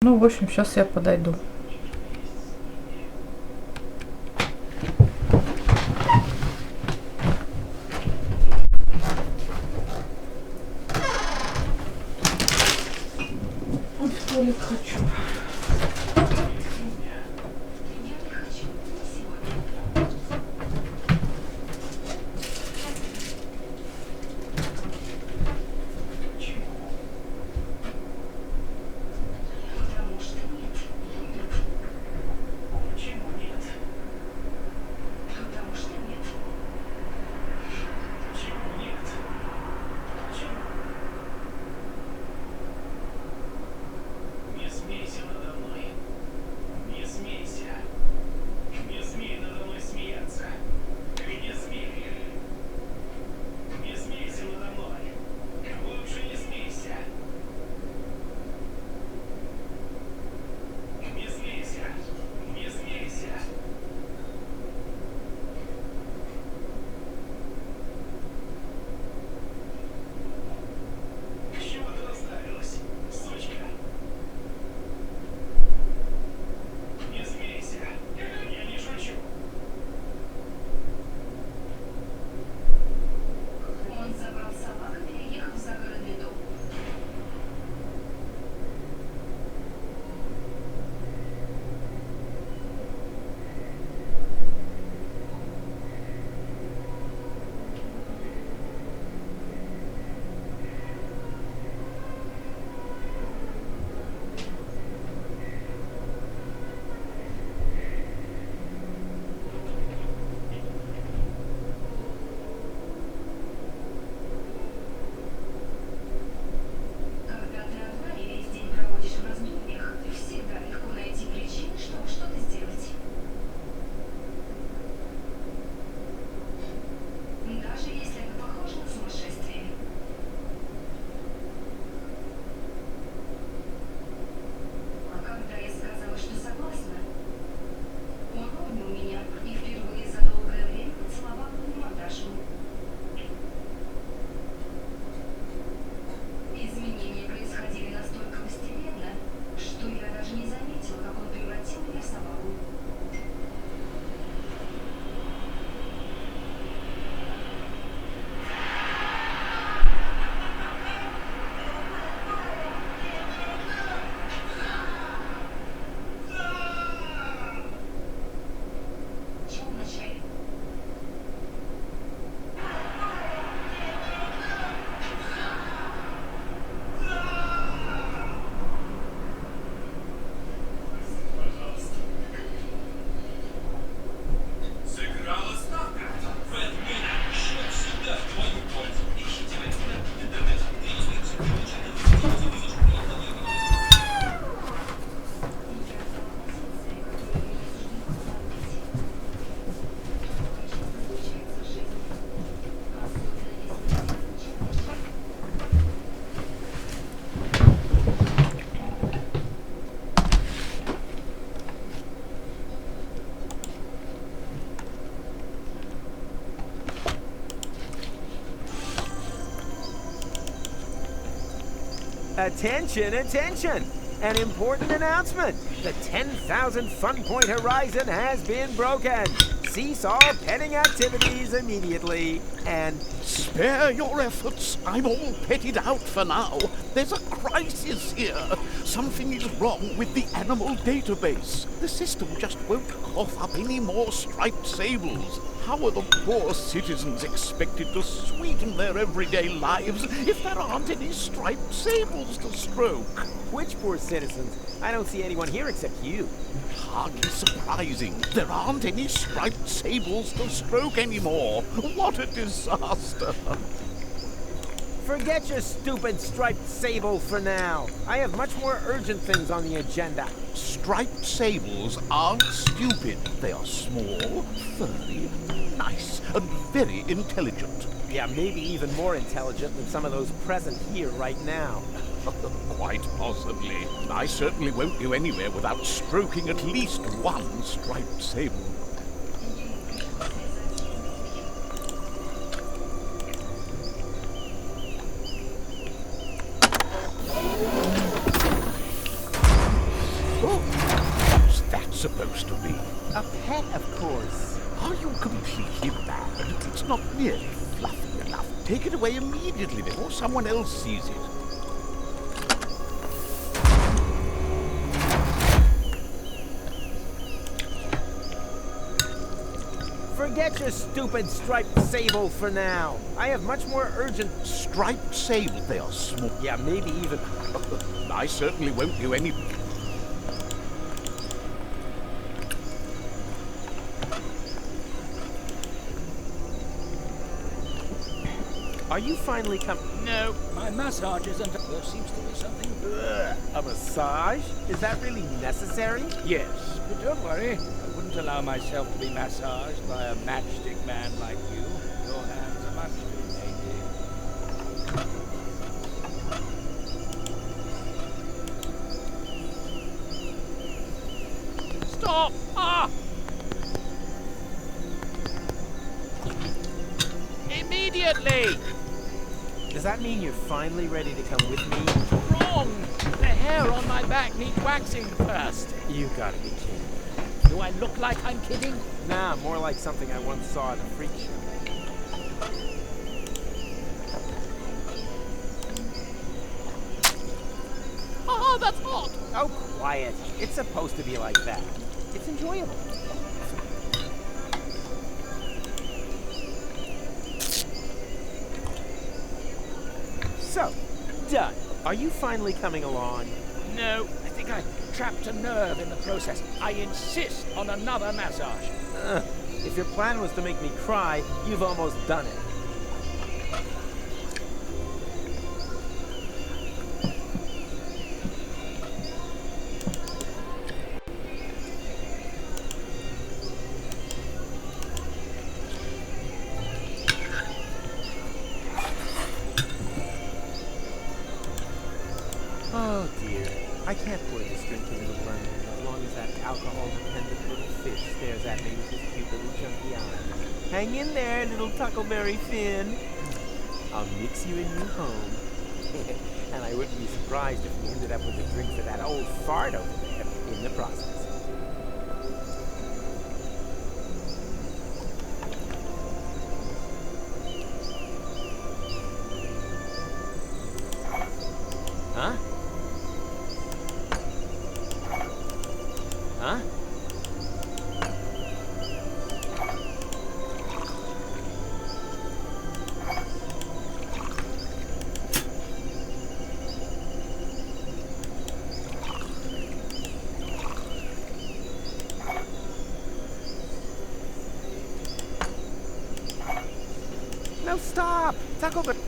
Ну, в общем, сейчас я подойду. В туалет хочу. Attention, attention! An important announcement! The 10,000 fun point horizon has been broken! Cease all petting activities immediately, and... Spare your efforts. I'm all petted out for now. There's a crisis here. Something is wrong with the animal database. The system just won't cough up any more striped sables. How are the poor citizens expected to sweeten their everyday lives if there aren't any striped sables to stroke? Which poor citizens? I don't see anyone here except you. Hardly surprising. There aren't any striped sables to stroke anymore. What a disaster. Forget your stupid striped sable for now. I have much more urgent things on the agenda. Striped sables aren't stupid. They are small, furry, nice, and very intelligent. Yeah, maybe even more intelligent than some of those present here right now. Quite possibly. I certainly won't go anywhere without stroking at least one striped sable. Oh, what's that supposed to be? A pet, of course. Are you completely mad? It's not nearly fluffy enough. Take it away immediately before someone else sees it. Forget your stupid striped sable for now. I have much more urgent... Striped sable? They are small. Yeah, maybe even... I certainly won't do any... Are you finally No, my massage isn't... There seems to be something... A massage? Is that really necessary? Yes, but don't worry. I wouldn't allow myself to be massaged by a matchstick man like you. Your hands are much too dainty. Stop! Ah! Immediately! Does that mean you're finally ready to come with me? Wrong! The hair on my back needs waxing first. You gotta be kidding. Do I look like I'm kidding? Nah, more like something I once saw at a freak show. Oh, that's hot! Oh, quiet. It's supposed to be like that. It's enjoyable. So, done. Are you finally coming along? No, I think I trapped a nerve in the process. I insist on another massage. If your plan was to make me cry, you've almost done it. Oh dear, I can't pour this drink into the blender as long as that alcohol-dependent little fish stares at me with his cute little chunky eyes. Hang in there, little Tuckleberry Finn. I'll mix you a new home. And I wouldn't be surprised if we ended up with a drink for that old fart over there in the process. Huh? Huh? No, stop! Tuckleberry.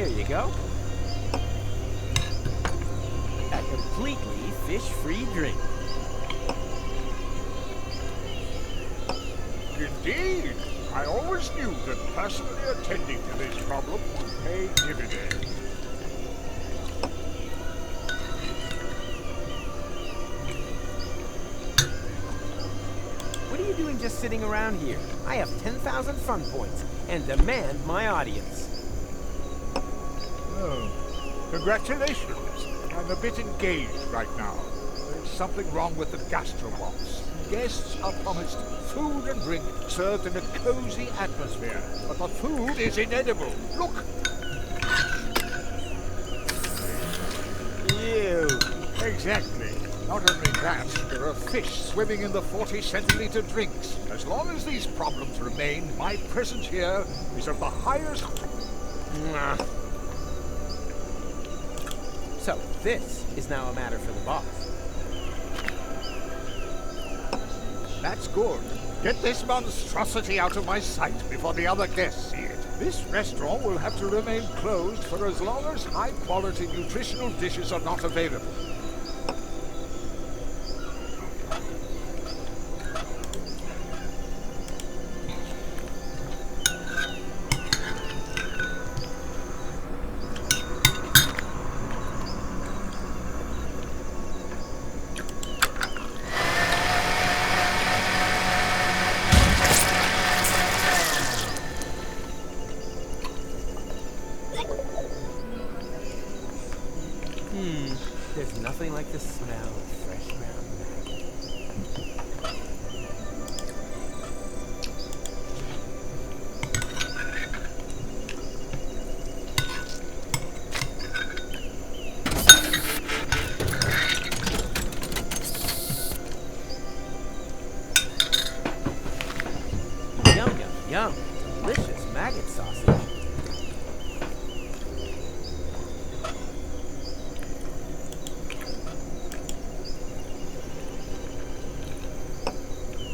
Here you go. A completely fish-free drink. Indeed. I always knew that personally attending to this problem would pay dividends. What are you doing just sitting around here? I have 10,000 fun points and demand my audience. Oh, congratulations. I'm a bit engaged right now. There's something wrong with the gastrobox. Guests are promised food and drink served in a cozy atmosphere, but the food is inedible. Look! Ew. Exactly. Not only that, there are fish swimming in the 40-centiliter drinks. As long as these problems remain, my presence here is of the highest... So, this is now a matter for the boss. That's good. Get this monstrosity out of my sight before the other guests see it. This restaurant will have to remain closed for as long as high-quality nutritional dishes are not available. There's nothing like the smell of fresh ground maggot. Yum, yum, yum. Delicious maggot sausage.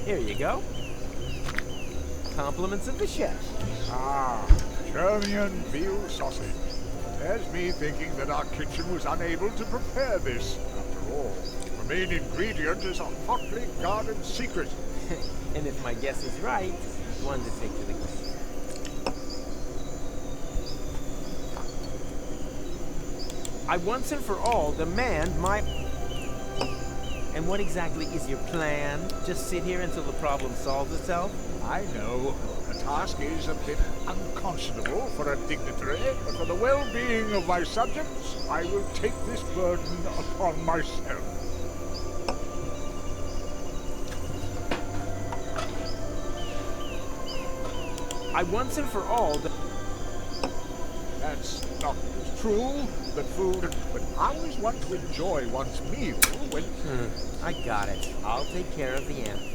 Here you go. Compliments of the chef. Ah, German veal sausage. There's me thinking that our kitchen was unable to prepare this. After all, the main ingredient is a hotly guarded secret. And if my guess is right, one to take to the grave. I once and for all demand my... And what exactly is your plan? Just sit here until the problem solves itself? I know. The task is a bit unconscionable for a dignitary, but for the well-being of my subjects, I will take this burden upon myself. I once and for all... That's not true, but food... But how is one to enjoy one's meal when... I got it. I'll take care of the animal.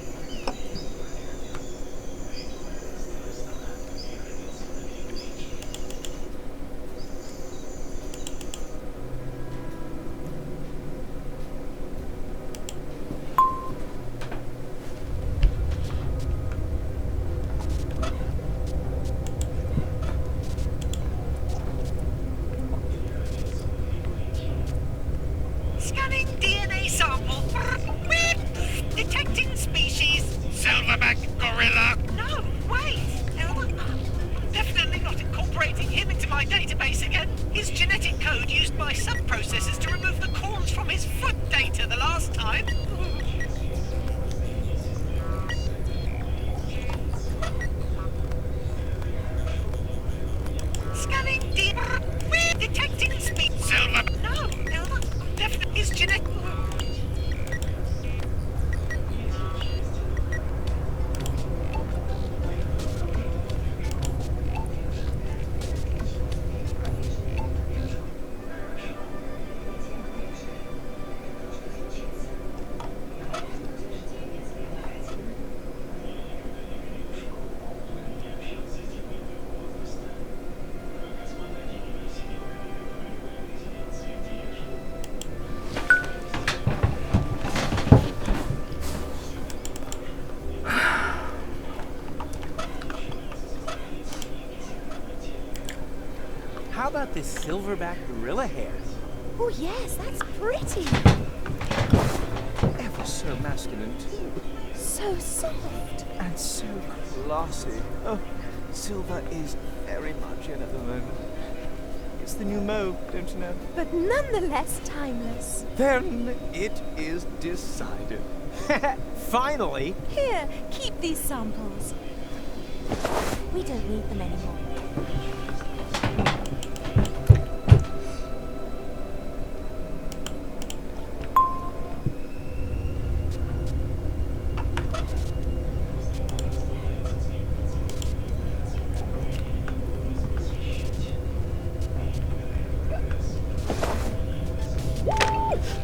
Scanning DNA sample. Detecting species. Silverback gorilla. No, wait. Definitely not incorporating him into my database again. His genetic code used my sub-processors to remove the corns from his foot data the last time. Scanning DNA. Detecting species. Silver. No, definitely his genetic... how about this silverback gorilla hair? Oh, yes, that's pretty. Ever so masculine, too. So soft. And so classy. Oh, silver is very much in at the moment. It's the new mode, don't you know? But nonetheless timeless. Then it is decided. Finally! Here, keep these samples. We don't need them anymore.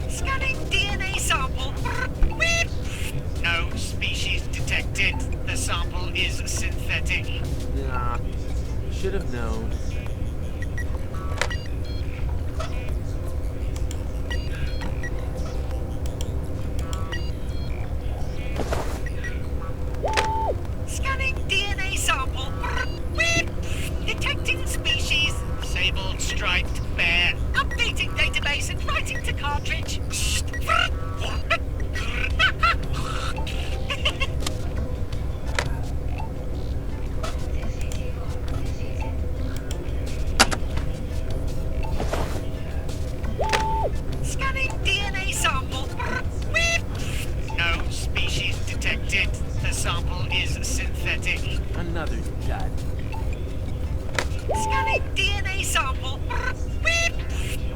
Scanning DNA sample. No species detected. The sample is synthetic. Nah, should have known. Scanning DNA sample. Detecting species. Sable striped bear. Updating database and writing to cartridge. Scanning DNA sample. No species detected. The sample is synthetic. Another dud. Scanning DNA sample.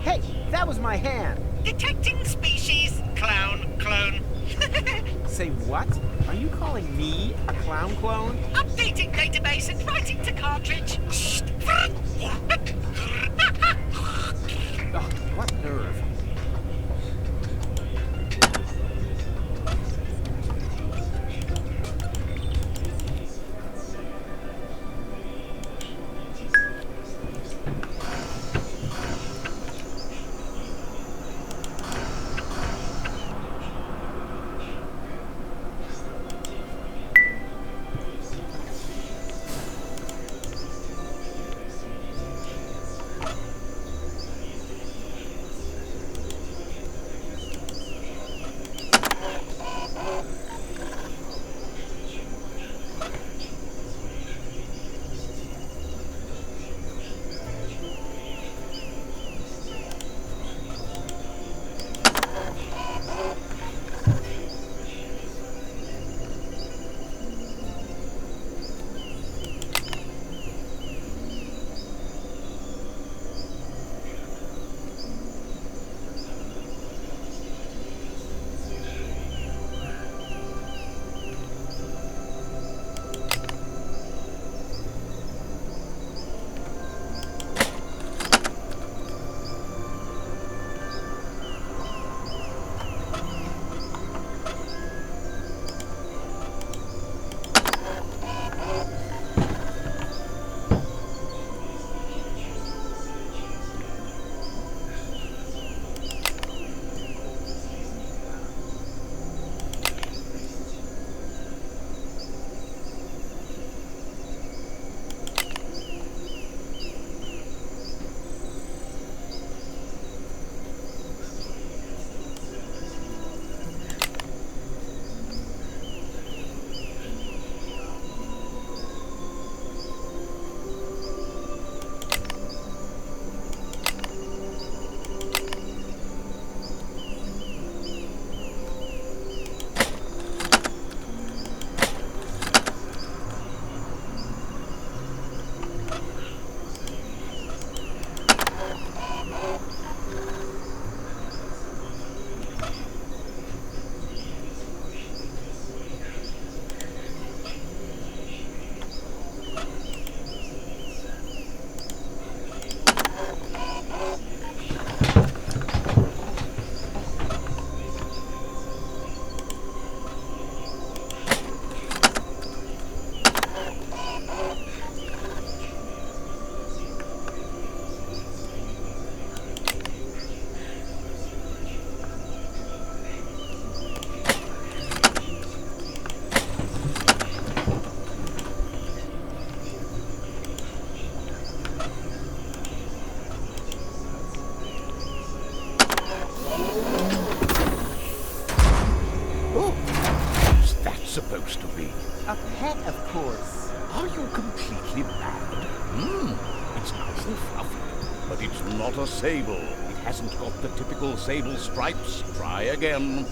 Hey, that was my hand! Detecting species. Clown clone. Say what? Are you calling me a clown clone? Updating database and writing to cartridge. Oh, what nerve. of course. Are you completely mad? It's nice and fluffy, but it's not a sable. It hasn't got the typical sable stripes. Try again.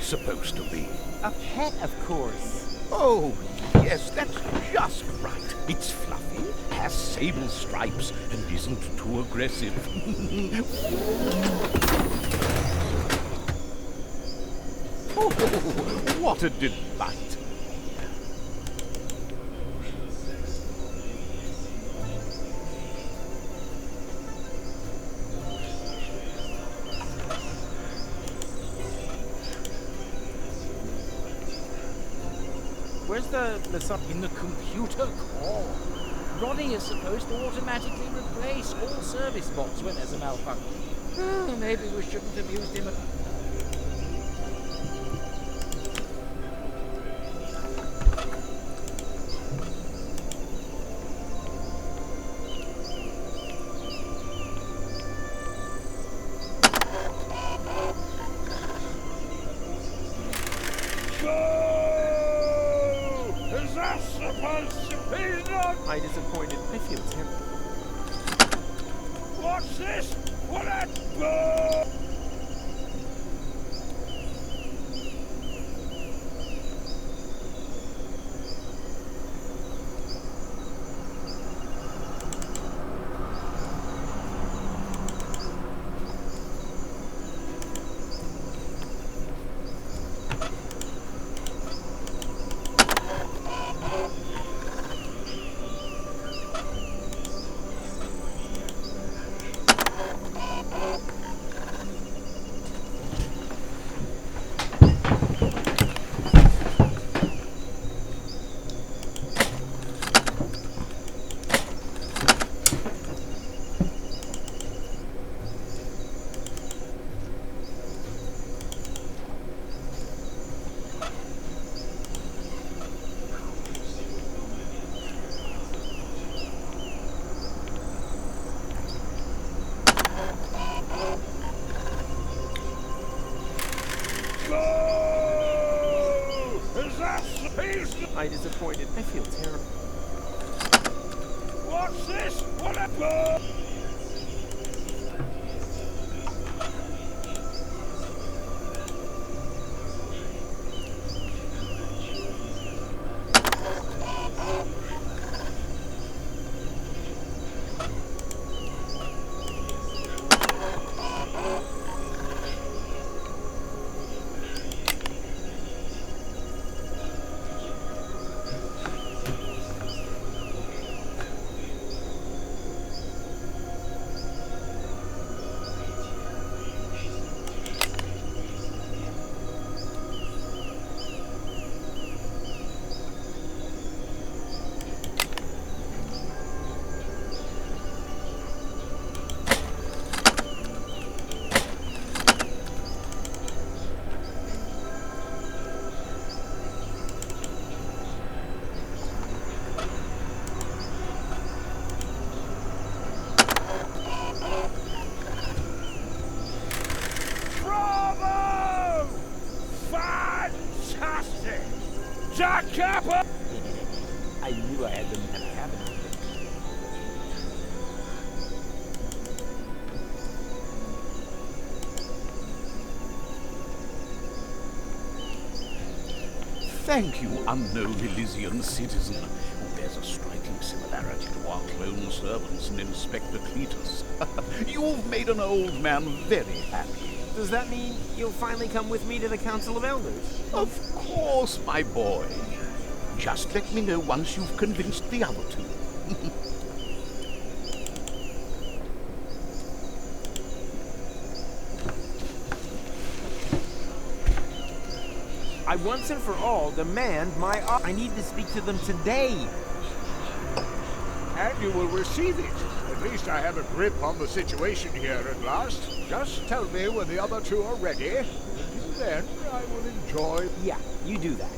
Supposed to be? A pet, of course. Oh, yes, that's just right. It's fluffy, has sable stripes, and isn't too aggressive. Oh, what a delight. Where's the sub In the computer core. Ronnie is supposed to automatically replace all service bots when there's a malfunction. Maybe we shouldn't have used him. I disappointed. I feel terrible. What's this? What a... I disappointed. I feel terrible. What's this? What a... I knew I had them in a cabinet. Thank you, unknown Elysian citizen, who bears a striking similarity to our clone servants and Inspector Cletus. You've made an old man very happy. Does that mean you'll finally come with me to the Council of Elders? Of course, my boy. Just let me know once you've convinced the other two. I once and for all demand my I need to speak to them today. And you will receive it. At least I have a grip on the situation here at last. Just tell me when the other two are ready. Until then, I will enjoy... Yeah, you do that.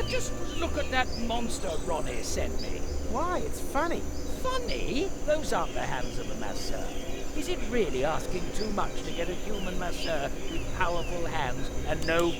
Just look at that monster Ronnie sent me. Why? It's funny. Funny? Those aren't the hands of a masseur. Is it really asking too much to get a human masseur with powerful hands and no...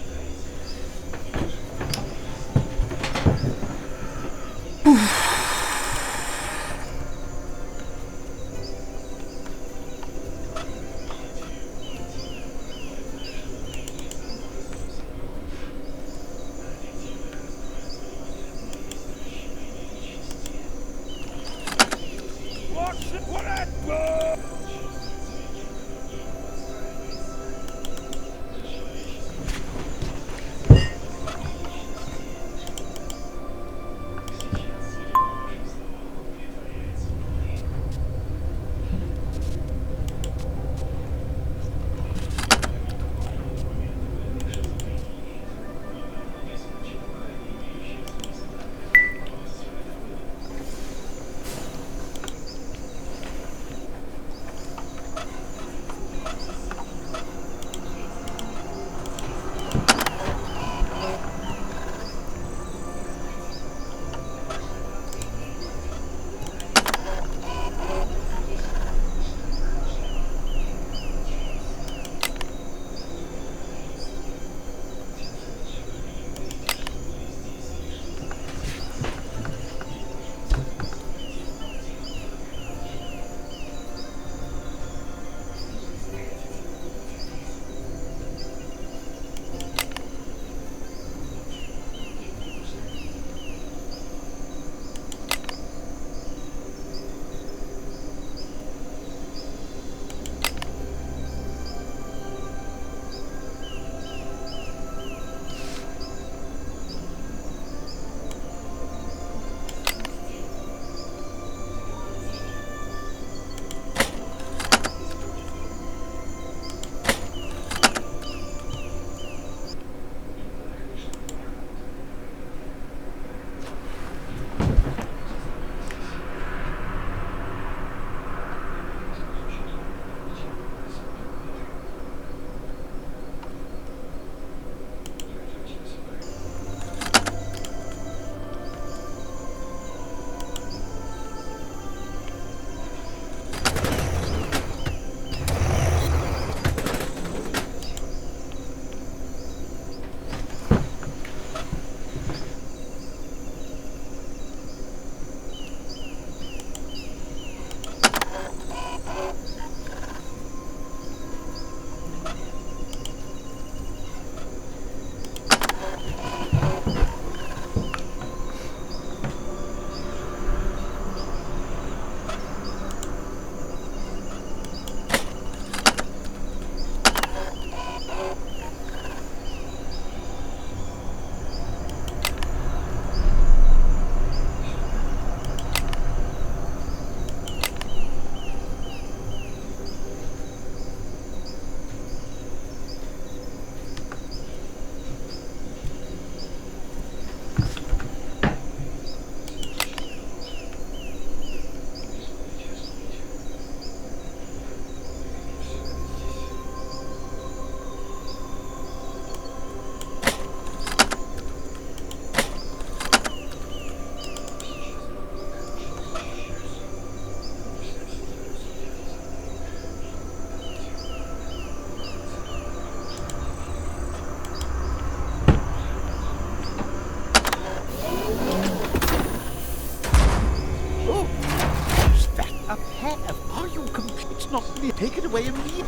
take it away immediately.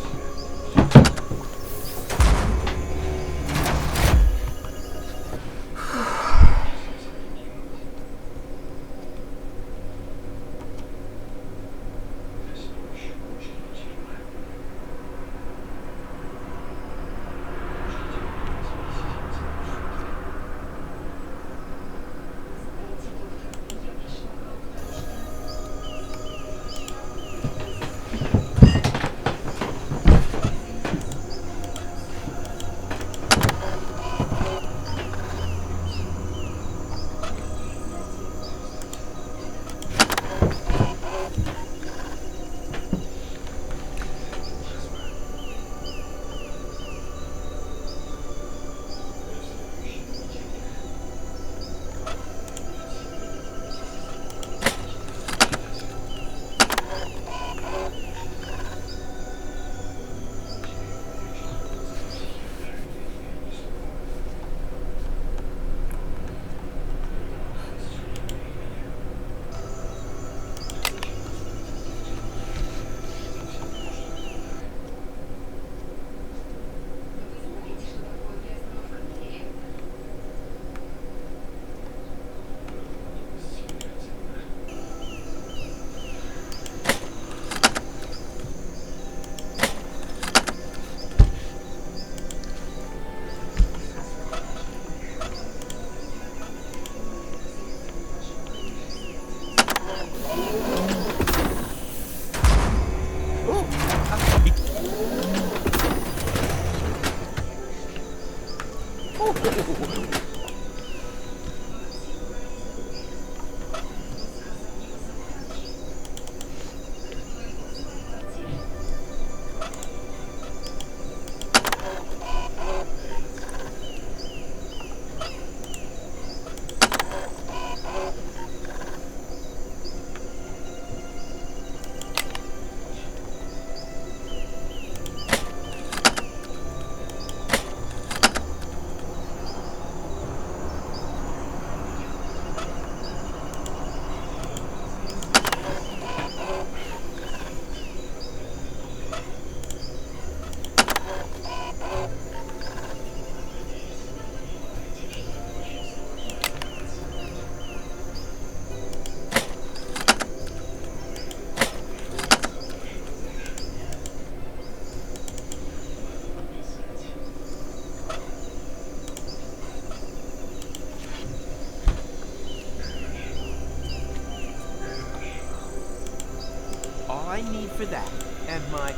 I need for that, and my...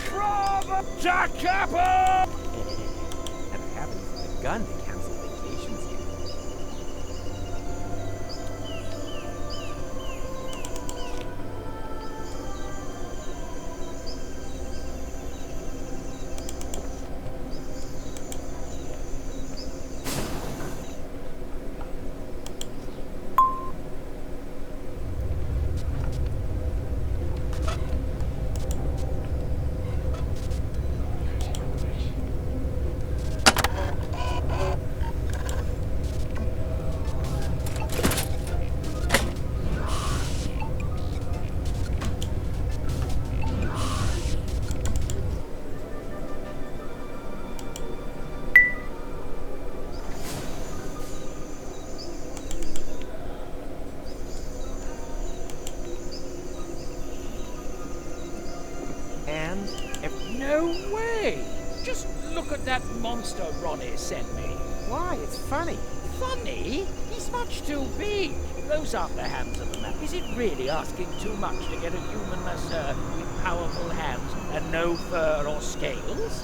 Bravo! Jack Capper! And I haven't begun to cancel vacations yet. No way! Just look at that monster Ronnie sent me. Why? It's funny. Funny? He's much too big. Those aren't the hands of a man. Is it really asking too much to get a human masseur with powerful hands and no fur or scales?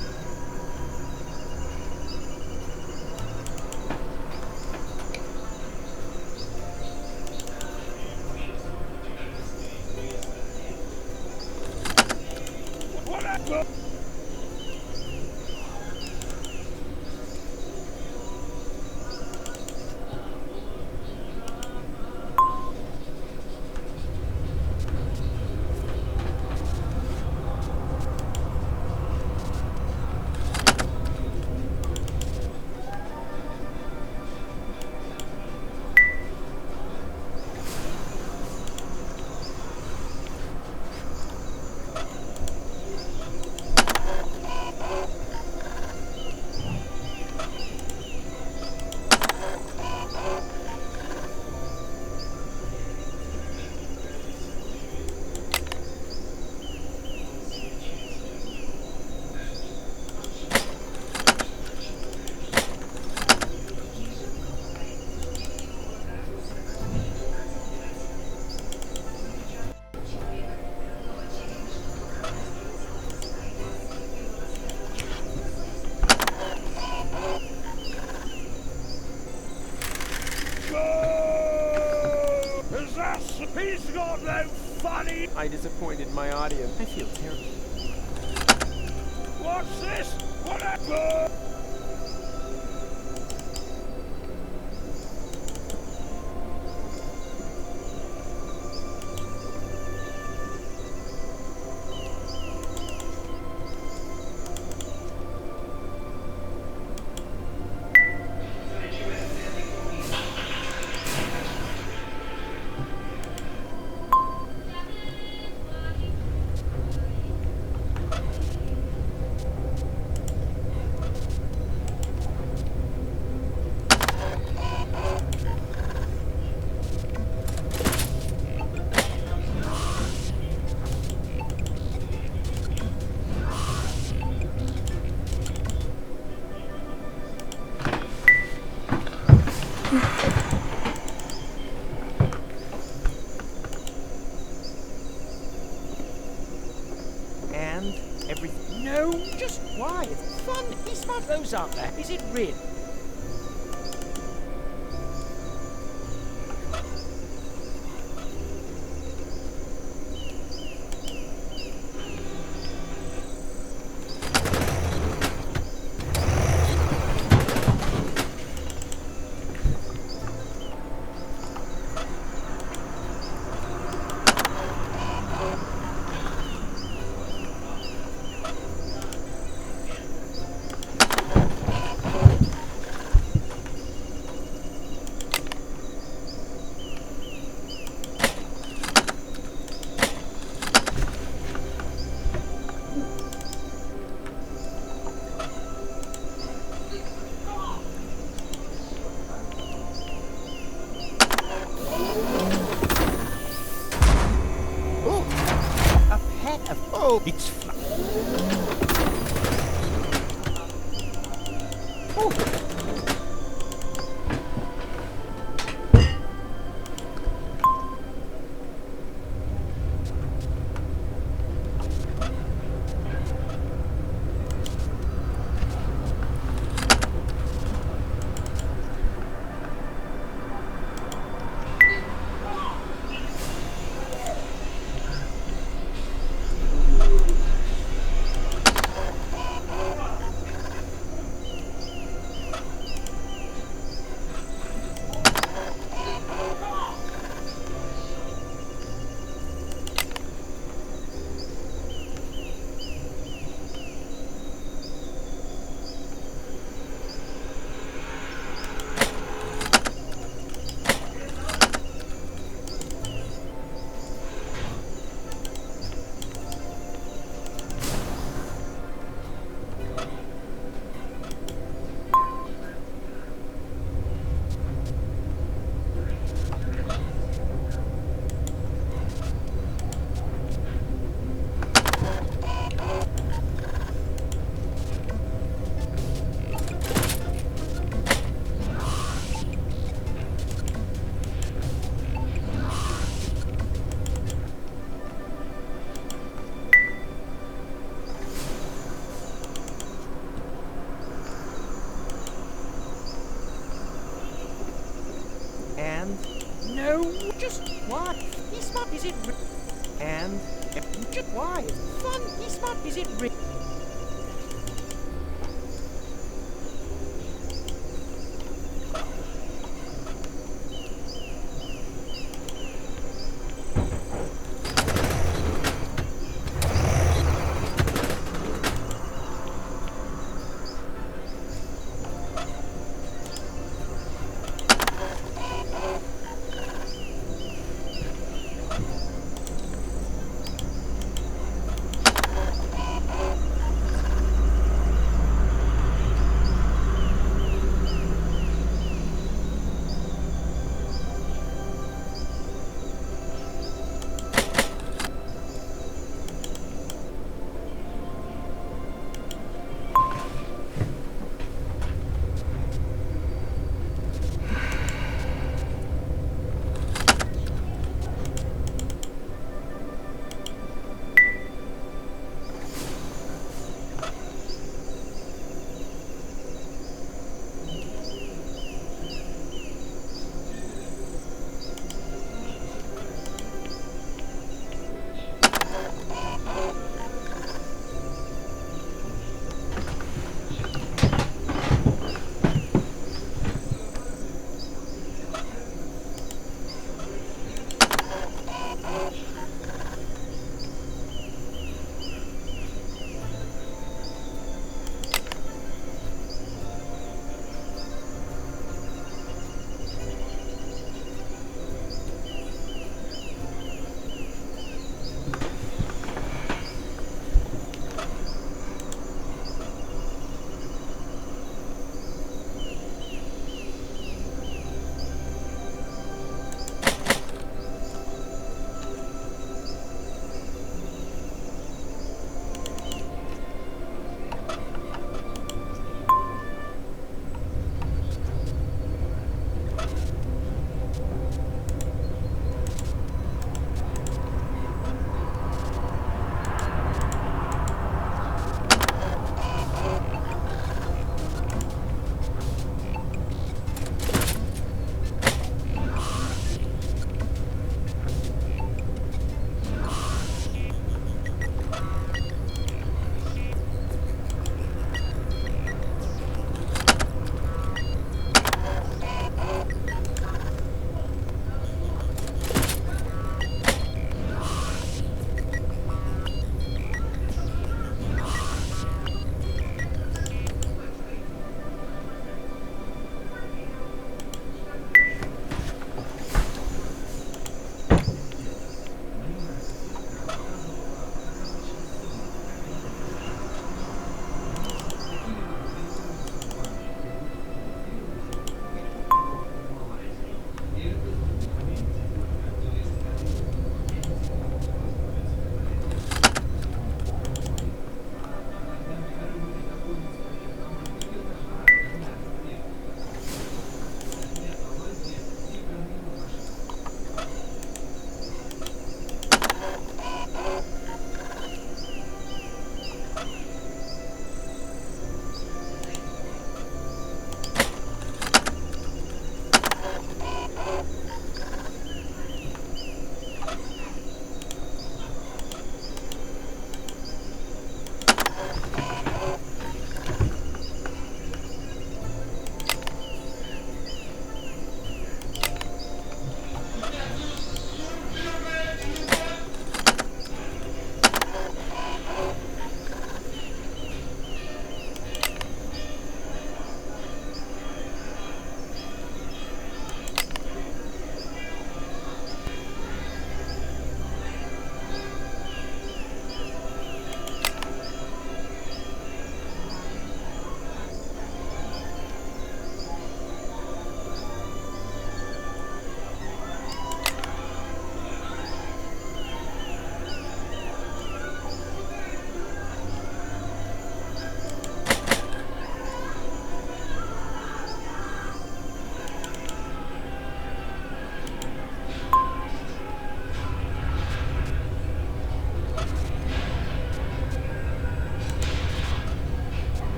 bloody... I disappointed my audience. I feel terrible. What's this? What happened? And everything. No, just why? It's fun. Be smart. Those aren't there. Is it really? It's fun. No, just what? Be smart. Is it? And just why? It's fun. Be smart. Is it?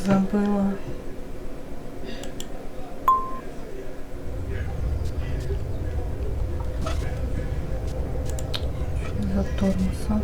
Забыла. За тормоза.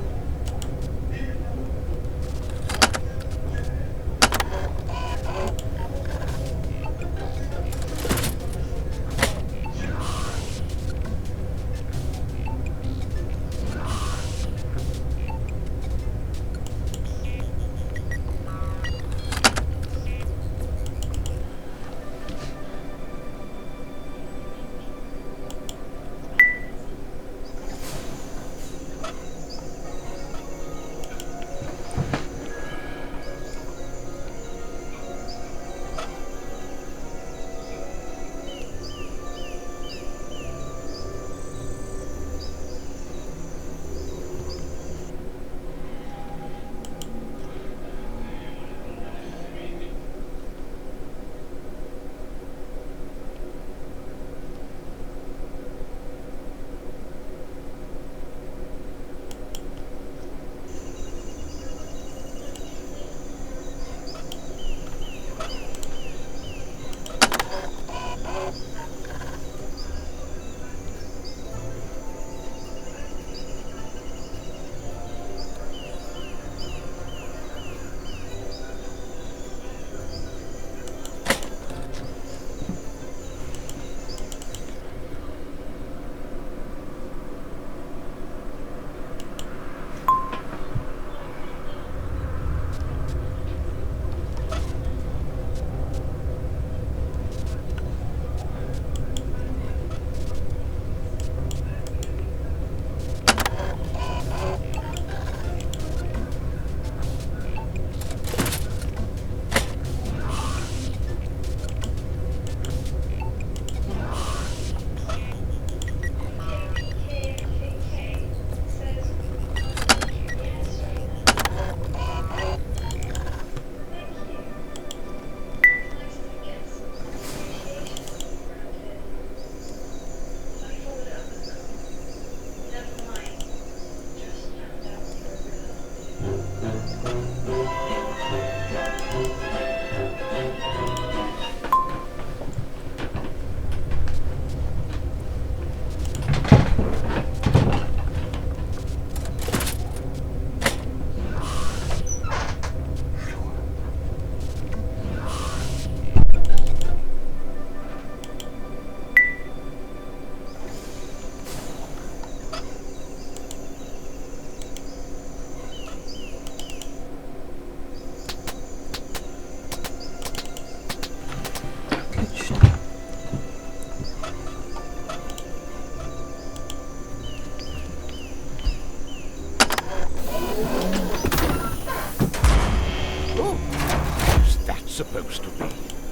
Supposed to be.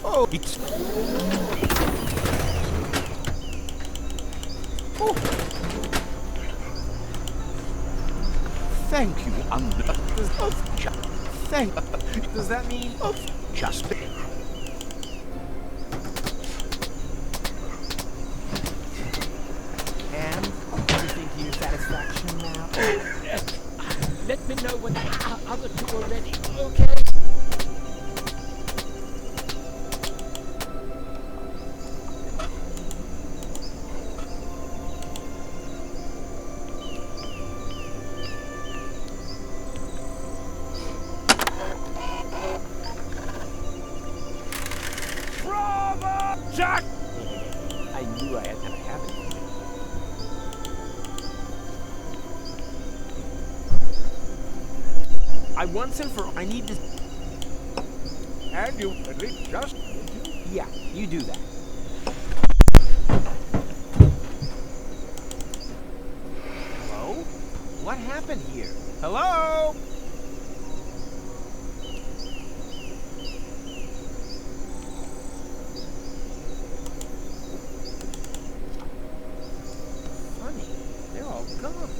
Oh, it's. Oh. Thank you, Thank. Does that mean of just? And everything to your satisfaction now? Let me know when the other two are ready, okay? Jack! I knew I had to have it. I once and for I need to. And you at least just... Yeah, you do that. Hello? What happened here? Hello? Funny, they're all gone.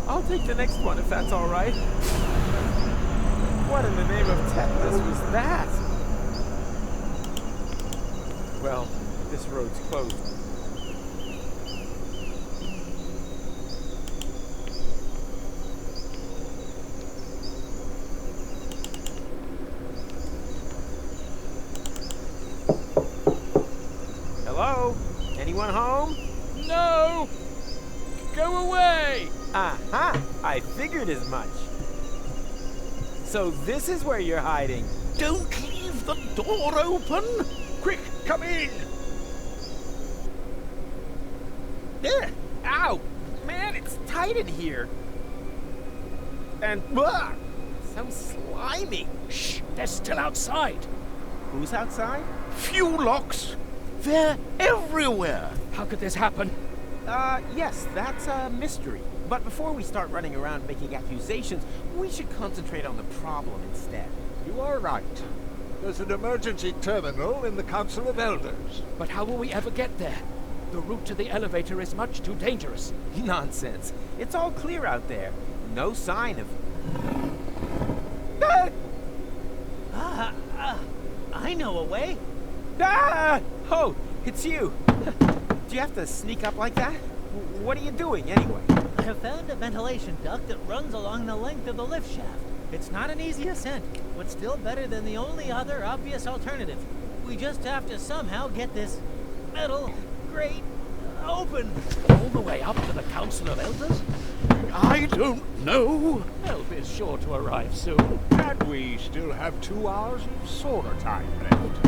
I'll take the next one if that's all right. What in the name of tetanus was that? Well, this road's closed. Hello? Anyone home? No! Go away! Aha! I figured as much. So this is where you're hiding. Don't leave the door open! Quick, come in! Ugh. Ow! Man, it's tight in here. And so slimy. Shh! They're still outside! Who's outside? Fuel locks! They're everywhere! How could this happen? Yes, that's a mystery. But before we start running around making accusations, we should concentrate on the problem instead. You are right. There's an emergency terminal in the Council of Elders. But how will we ever get there? The route to the elevator is much too dangerous. Nonsense. It's all clear out there. No sign of... I know a way. Oh, it's you. Do you have to sneak up like that? What are you doing, anyway? I have found a ventilation duct that runs along the length of the lift shaft. It's not an easy ascent, but still better than the only other obvious alternative. We just have to somehow get this metal grate open. All the way up to the Council of Elders? I don't know. Help is sure to arrive soon. And we still have 2 hours of solar time left.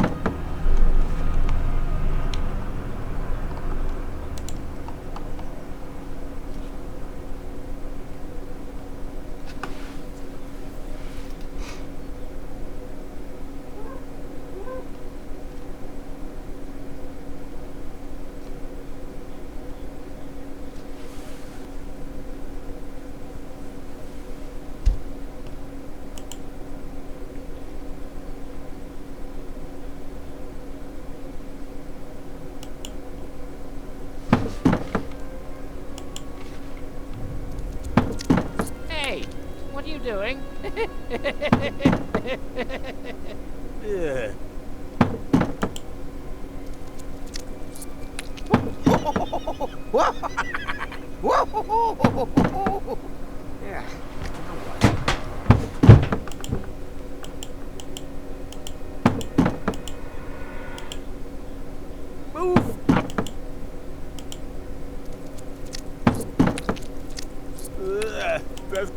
What are you doing? Yeah. Move! That's...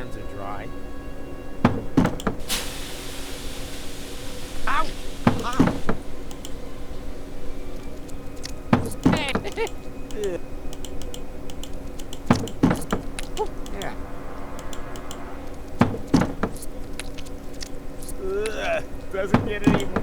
hands are dry. Ow! Ow! Yeah. Doesn't get any more.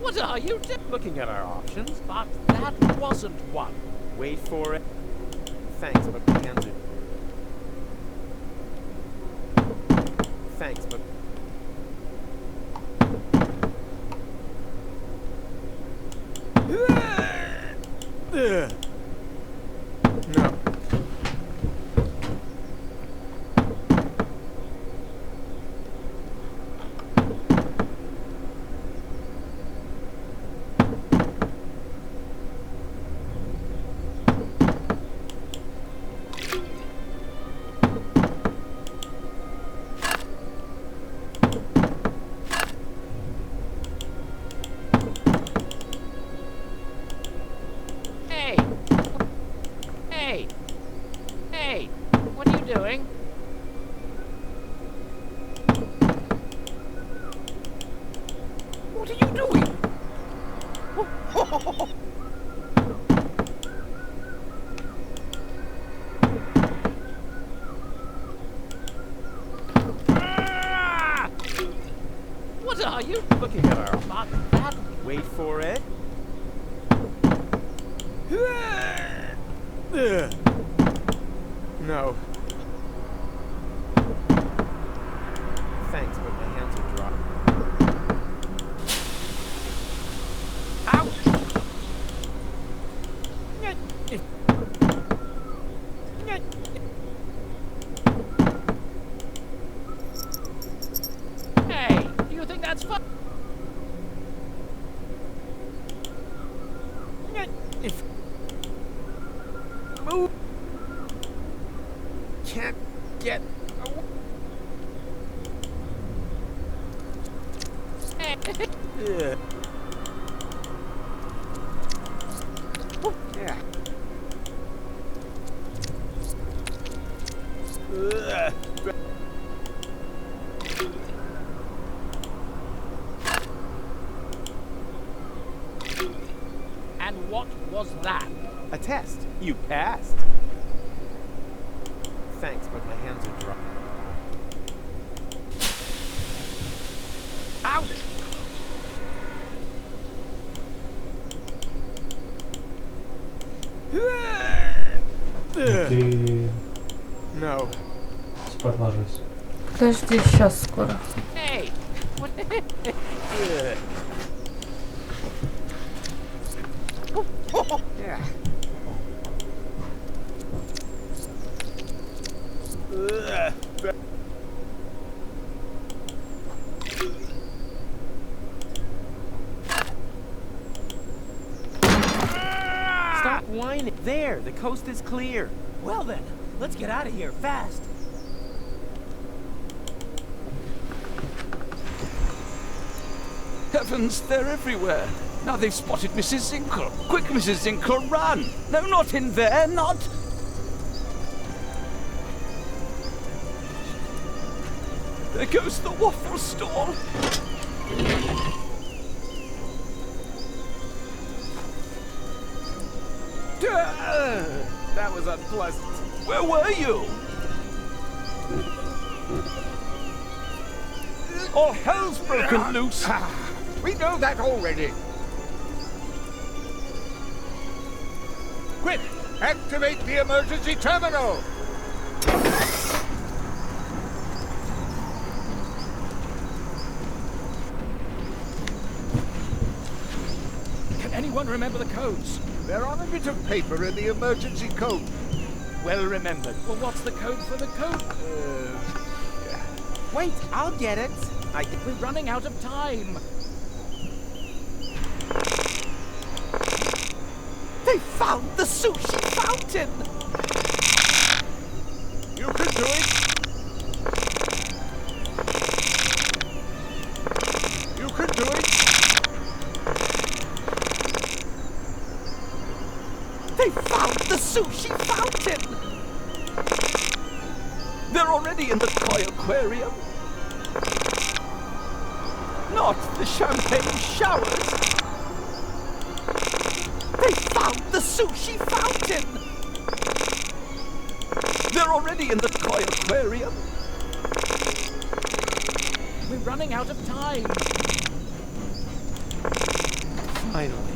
What are you doing? Looking at our options. But that wasn't one. Wait for it. Thanks, but my hands are... Thanks, but... No. Hey, what are you doing? What are you doing? What are you? Looking at our... But that... Wait for it. No. Thanks, but my hands are dry. Ouch! Hey, do you think that's fun? Move. Can't get away. Yeah. And what was that? A test. You passed. Thanks, but my hands are dry. Ouch! Ты No. спать ложись. Подожди, сейчас скоро. Hey! What? Yeah. Stop whining. There, the coast is clear. Well then, let's get out of here fast. Heavens, they're everywhere. Now they've spotted Mrs. Zinkle. Quick, Mrs. Zinkle, run! No, not in there, not... There goes the waffle stall. That was unpleasant. Where were you? All hell's broken loose. We know that already. Quick! Activate the emergency terminal! Can anyone remember the codes? They're on a bit of paper in the emergency code. Well remembered. Well, what's the code for the code? Wait, I'll get it. We're running out of time. They found the sushi fountain. You can do it. the sushi fountain! They're already in the koi aquarium. Not the champagne showers. They found the sushi fountain! They're already in the koi aquarium. We're running out of time. Finally.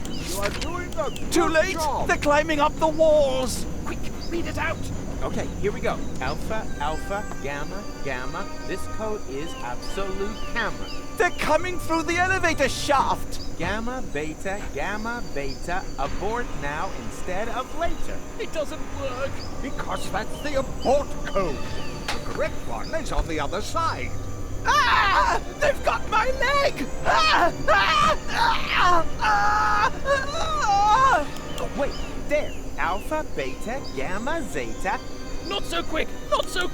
You are doing a Too good late! job. They're climbing up the walls! Quick, read it out. Okay, here we go. Alpha, alpha, gamma, gamma. This code is absolute hammer. They're coming through the elevator shaft! Gamma, beta, abort now instead of later. It doesn't work. Because that's the abort code. The correct one is on the other side. Ah! They've got my leg! Ah! Ah! Ah! Ah! Ah! Oh, wait, there. Alpha, beta, gamma, zeta. Not so quick. Not so...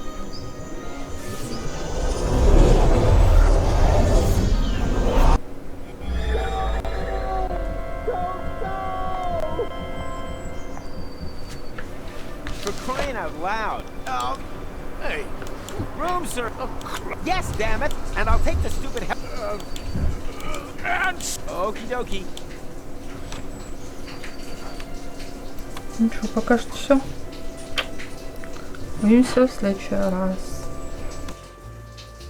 For crying out loud. Hey, Room, sir. Yes, damn it. And I'll take the stupid Okie dokie. Ну что, пока что все. Увидимся в следующий раз.